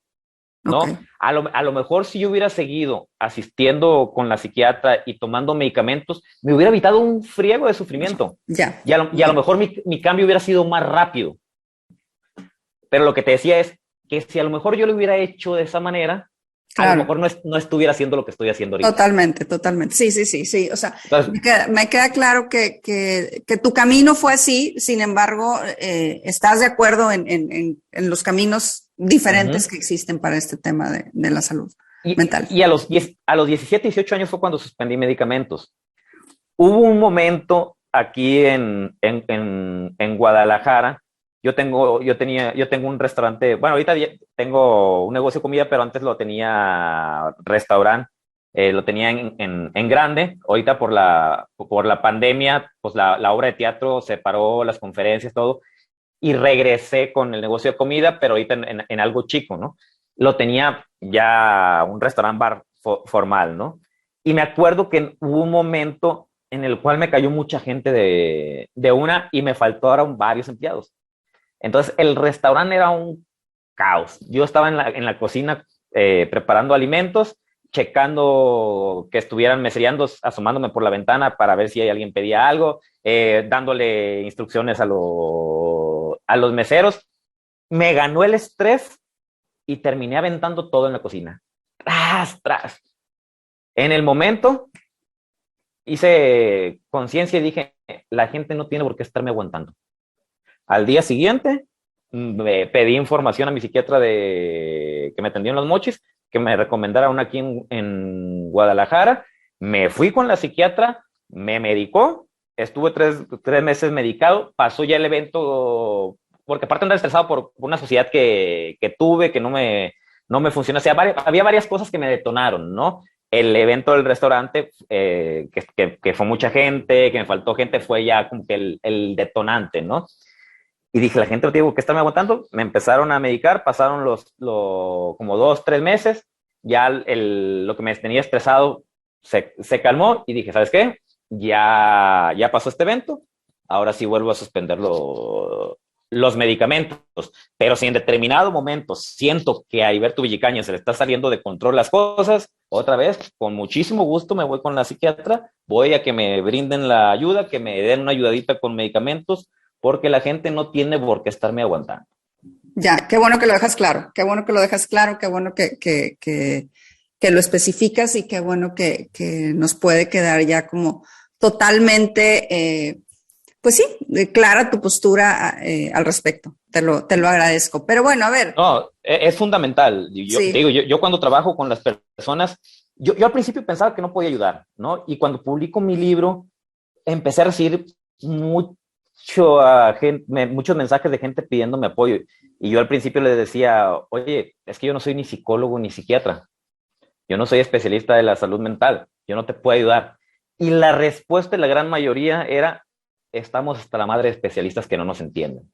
¿no? Okay. A lo mejor si yo hubiera seguido asistiendo con la psiquiatra y tomando medicamentos, me hubiera evitado un friego de sufrimiento. Ya. Y a lo mejor mi cambio hubiera sido más rápido. Pero lo que te decía es que si a lo mejor yo lo hubiera hecho de esa manera, a lo Claro. mejor no estuviera haciendo lo que estoy haciendo ahorita. Totalmente, totalmente. Sí, sí, sí, sí. O sea, Entonces, me queda claro que tu camino fue así, sin embargo, estás de acuerdo en los caminos diferentes ujú. que existen para este tema de la salud mental. Y a los 17, 18 años fue cuando suspendí medicamentos. Hubo un momento aquí en Guadalajara. Yo tengo un restaurante. Bueno, ahorita tengo un negocio de comida, pero antes lo tenía restaurante. Lo tenía en grande. Ahorita por la pandemia, pues la obra de teatro se paró, las conferencias, todo. Y regresé con el negocio de comida, pero ahorita en algo chico, ¿no? Lo tenía ya un restaurante bar formal, ¿no? Y me acuerdo que hubo un momento en el cual me cayó mucha gente de una y me faltaron varios empleados. Entonces el restaurante era un caos. Yo estaba en la cocina preparando alimentos, checando que estuvieran mesereando, asomándome por la ventana para ver si alguien pedía algo, dándole instrucciones a los meseros. Me ganó el estrés y terminé aventando todo en la cocina. Tras, tras. En el momento hice conciencia y dije, la gente no tiene por qué estarme aguantando. Al día siguiente me pedí información a mi psiquiatra que me atendió en Los Mochis, que me recomendara una aquí en Guadalajara. Me fui con la psiquiatra, me medicó, estuve 3 meses medicado, pasó ya el evento, porque aparte andaba estresado por una sociedad que tuve, que no me funciona. O sea, había varias cosas que me detonaron, ¿no? El evento del restaurante, que fue mucha gente, que me faltó gente, fue ya como que el detonante, ¿no? Y dije, la gente no tiene que estarme aguantando. Me empezaron a medicar, pasaron como 2, 3 meses. Ya lo que me tenía estresado se calmó y dije, ¿sabes qué? Ya pasó este evento. Ahora sí vuelvo a suspender los medicamentos. Pero si en determinado momento siento que a Iberto Villicaña se le está saliendo de control las cosas, otra vez, con muchísimo gusto me voy con la psiquiatra. Voy a que me brinden la ayuda, que me den una ayudadita con medicamentos, porque la gente no tiene por qué estarme aguantando. Ya, qué bueno que lo dejas claro, qué bueno que lo dejas claro, qué bueno que lo especificas y qué bueno que nos puede quedar ya como totalmente, pues sí, clara tu postura al respecto. Te lo agradezco. Pero bueno, a ver. No, es fundamental. Sí, Yo cuando trabajo con las personas, yo al principio pensaba que no podía ayudar, ¿no? Y cuando publico mi libro, empecé a recibir muchos mensajes de gente pidiéndome apoyo. Y yo al principio les decía, oye, es que yo no soy ni psicólogo ni psiquiatra. Yo no soy especialista de la salud mental. Yo no te puedo ayudar. Y la respuesta de la gran mayoría era, estamos hasta la madre de especialistas que no nos entienden.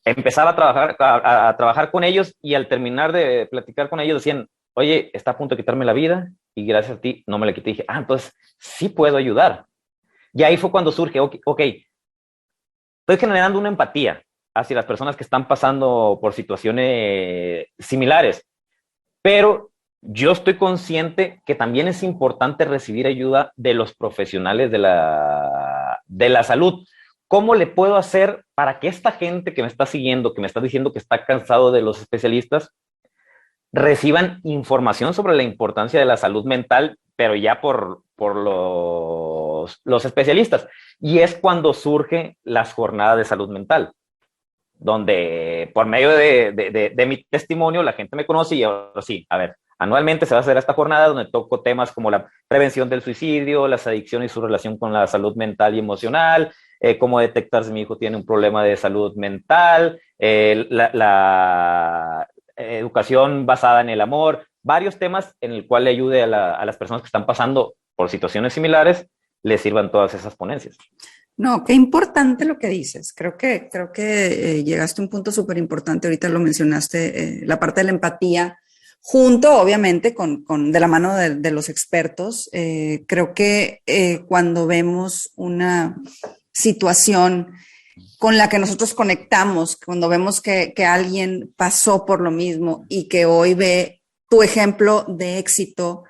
Empezaba a trabajar con ellos y al terminar de platicar con ellos decían, oye, está a punto de quitarme la vida y gracias a ti no me la quité. Y dije, entonces sí puedo ayudar. Y ahí fue cuando surge, ok, estoy generando una empatía hacia las personas que están pasando por situaciones similares, pero yo estoy consciente que también es importante recibir ayuda de los profesionales de la salud. ¿Cómo le puedo hacer para que esta gente que me está siguiendo, que me está diciendo que está cansado de los especialistas, reciban información sobre la importancia de la salud mental, pero ya por los especialistas? Y es cuando surge las jornadas de salud mental, donde por medio de mi testimonio la gente me conoce y ahora sí, a ver, anualmente se va a hacer esta jornada donde toco temas como la prevención del suicidio, las adicciones y su relación con la salud mental y emocional, cómo detectar si mi hijo tiene un problema de salud mental, la educación basada en el amor, varios temas en el cual le ayude a las personas que están pasando por situaciones similares, les sirvan todas esas ponencias. no, qué importante lo que dices. Creo que llegaste a un punto súper importante. Ahorita lo mencionaste, la parte de la empatía, junto, obviamente, de la mano de los expertos. Creo que cuando vemos una situación con la que nosotros conectamos, cuando vemos que alguien pasó por lo mismo y que hoy ve tu ejemplo de éxito,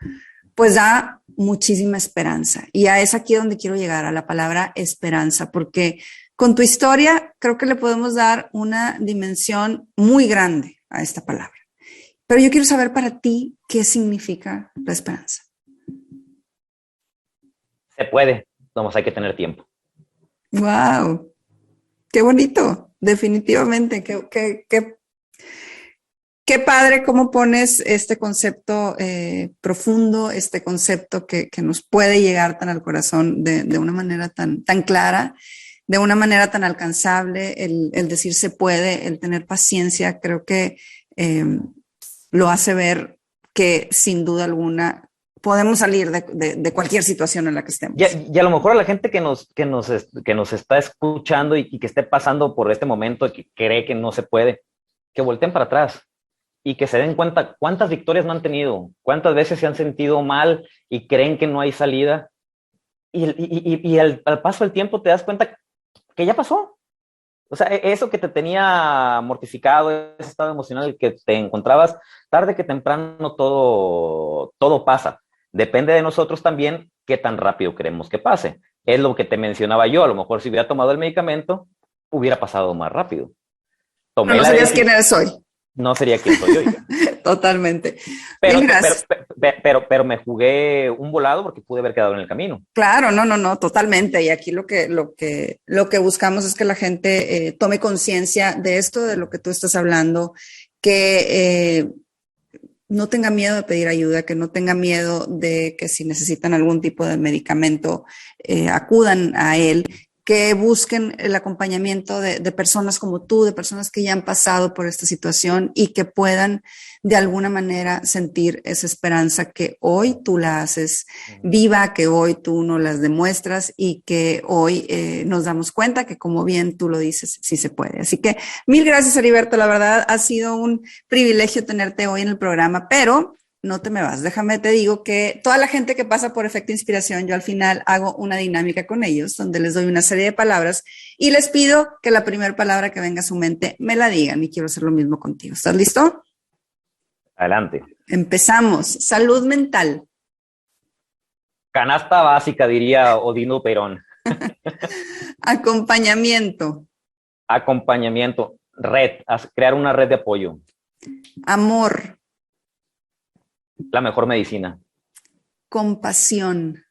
pues da muchísima esperanza. Y es aquí donde quiero llegar, a la palabra esperanza, porque con tu historia creo que le podemos dar una dimensión muy grande a esta palabra. Pero yo quiero saber para ti qué significa la esperanza. Se puede, nomás hay que tener tiempo. ¡Wow! ¡Qué bonito! Definitivamente. Qué padre cómo pones este concepto profundo, este concepto que nos puede llegar tan al corazón de una manera tan clara, de una manera tan alcanzable, el decir se puede, el tener paciencia, creo que lo hace ver que sin duda alguna podemos salir de cualquier situación en la que estemos. Y a lo mejor a la gente que nos está escuchando y que esté pasando por este momento y que cree que no se puede, que volteen para atrás y que se den cuenta cuántas victorias no han tenido, cuántas veces se han sentido mal y creen que no hay salida. Y al paso del tiempo te das cuenta que ya pasó. O sea, eso que te tenía mortificado, ese estado emocional que te encontrabas, tarde que temprano todo pasa. Depende de nosotros también qué tan rápido queremos que pase. Es lo que te mencionaba yo. A lo mejor si hubiera tomado el medicamento, hubiera pasado más rápido. Pero no serías quién eres hoy. No sería quien soy yo. Totalmente. Pero me jugué un volado porque pude haber quedado en el camino. Claro, no, totalmente. Y aquí lo que buscamos es que la gente tome conciencia de esto, de lo que tú estás hablando, que no tenga miedo de pedir ayuda, que no tenga miedo de que si necesitan algún tipo de medicamento, acudan a él, que busquen el acompañamiento de personas como tú, de personas que ya han pasado por esta situación y que puedan de alguna manera sentir esa esperanza que hoy tú la haces viva, que hoy tú nos las demuestras y que hoy nos damos cuenta que, como bien tú lo dices, sí se puede. Así que mil gracias, Heriberto. La verdad ha sido un privilegio tenerte hoy en el programa, pero no te me vas. Déjame te digo que toda la gente que pasa por Efecto Inspiración, yo al final hago una dinámica con ellos donde les doy una serie de palabras y les pido que la primera palabra que venga a su mente me la digan, y quiero hacer lo mismo contigo. ¿Estás listo? Adelante. Empezamos. Salud mental. Canasta básica, diría Odino Perón. Acompañamiento. Acompañamiento. Red. Crear una red de apoyo. Amor. La mejor medicina. Compasión.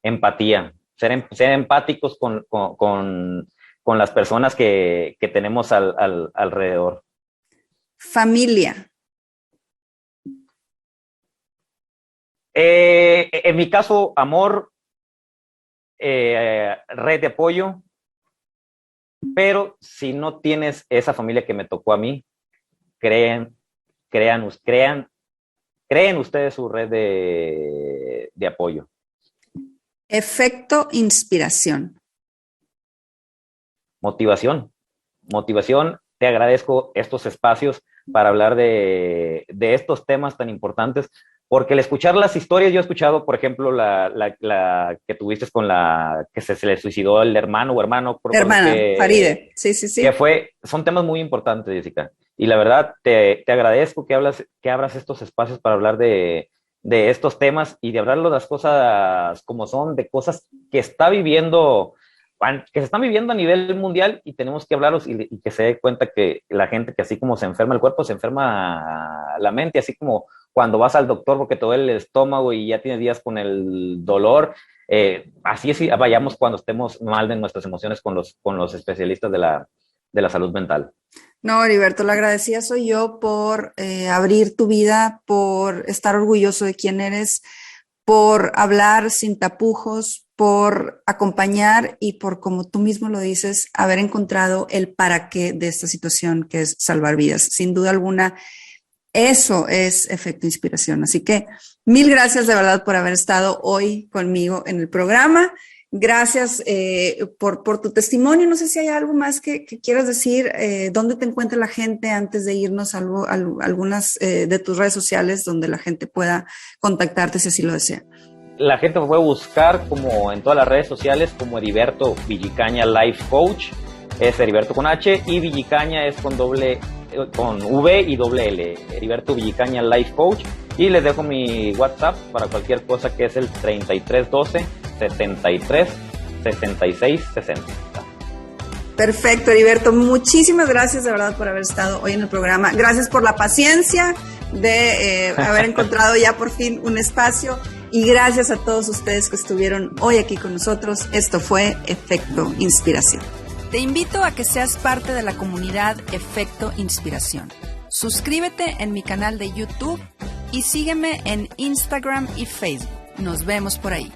Empatía. Ser empáticos con las personas que tenemos alrededor. Familia. En mi caso, amor, red de apoyo, pero si no tienes esa familia que me tocó a mí, creen ustedes su red de apoyo. Efecto inspiración. Motivación. Te agradezco estos espacios para hablar de estos temas tan importantes, porque al escuchar las historias, yo he escuchado, por ejemplo, la que tuviste con la que se le suicidó el hermano, Faride. Sí. Son temas muy importantes, Jessica. Y la verdad, te agradezco que abras estos espacios para hablar de estos temas y de hablar de las cosas como son, de cosas que se están viviendo a nivel mundial, y tenemos que hablarlos y que se dé cuenta que la gente, que así como se enferma el cuerpo, se enferma la mente, así como cuando vas al doctor porque te duele el estómago y ya tienes días con el dolor, así es, vayamos cuando estemos mal de nuestras emociones con los especialistas de la salud mental. No, Heriberto, la agradecida soy yo por abrir tu vida, por estar orgulloso de quién eres, por hablar sin tapujos, por acompañar y por, como tú mismo lo dices, haber encontrado el para qué de esta situación, que es salvar vidas. Sin duda alguna, eso es Efecto Inspiración. Así que mil gracias de verdad por haber estado hoy conmigo en el programa. Gracias por tu testimonio. No sé si hay algo más que quieras decir. ¿Dónde te encuentra la gente antes de irnos? Algunas de tus redes sociales donde la gente pueda contactarte si así lo desea. La gente me puede buscar como en todas las redes sociales como Heriberto Villicaña Life Coach. Es Heriberto con H y Villicaña es con V y doble L. Heriberto Villicaña Life Coach. Y les dejo mi WhatsApp para cualquier cosa, que es el 3312 73 66 60. Perfecto, Heriberto. Muchísimas gracias de verdad por haber estado hoy en el programa. Gracias por la paciencia de haber encontrado ya por fin un espacio. Y gracias a todos ustedes que estuvieron hoy aquí con nosotros. Esto fue Efecto Inspiración. Te invito a que seas parte de la comunidad Efecto Inspiración. Suscríbete en mi canal de YouTube y sígueme en Instagram y Facebook. Nos vemos por ahí.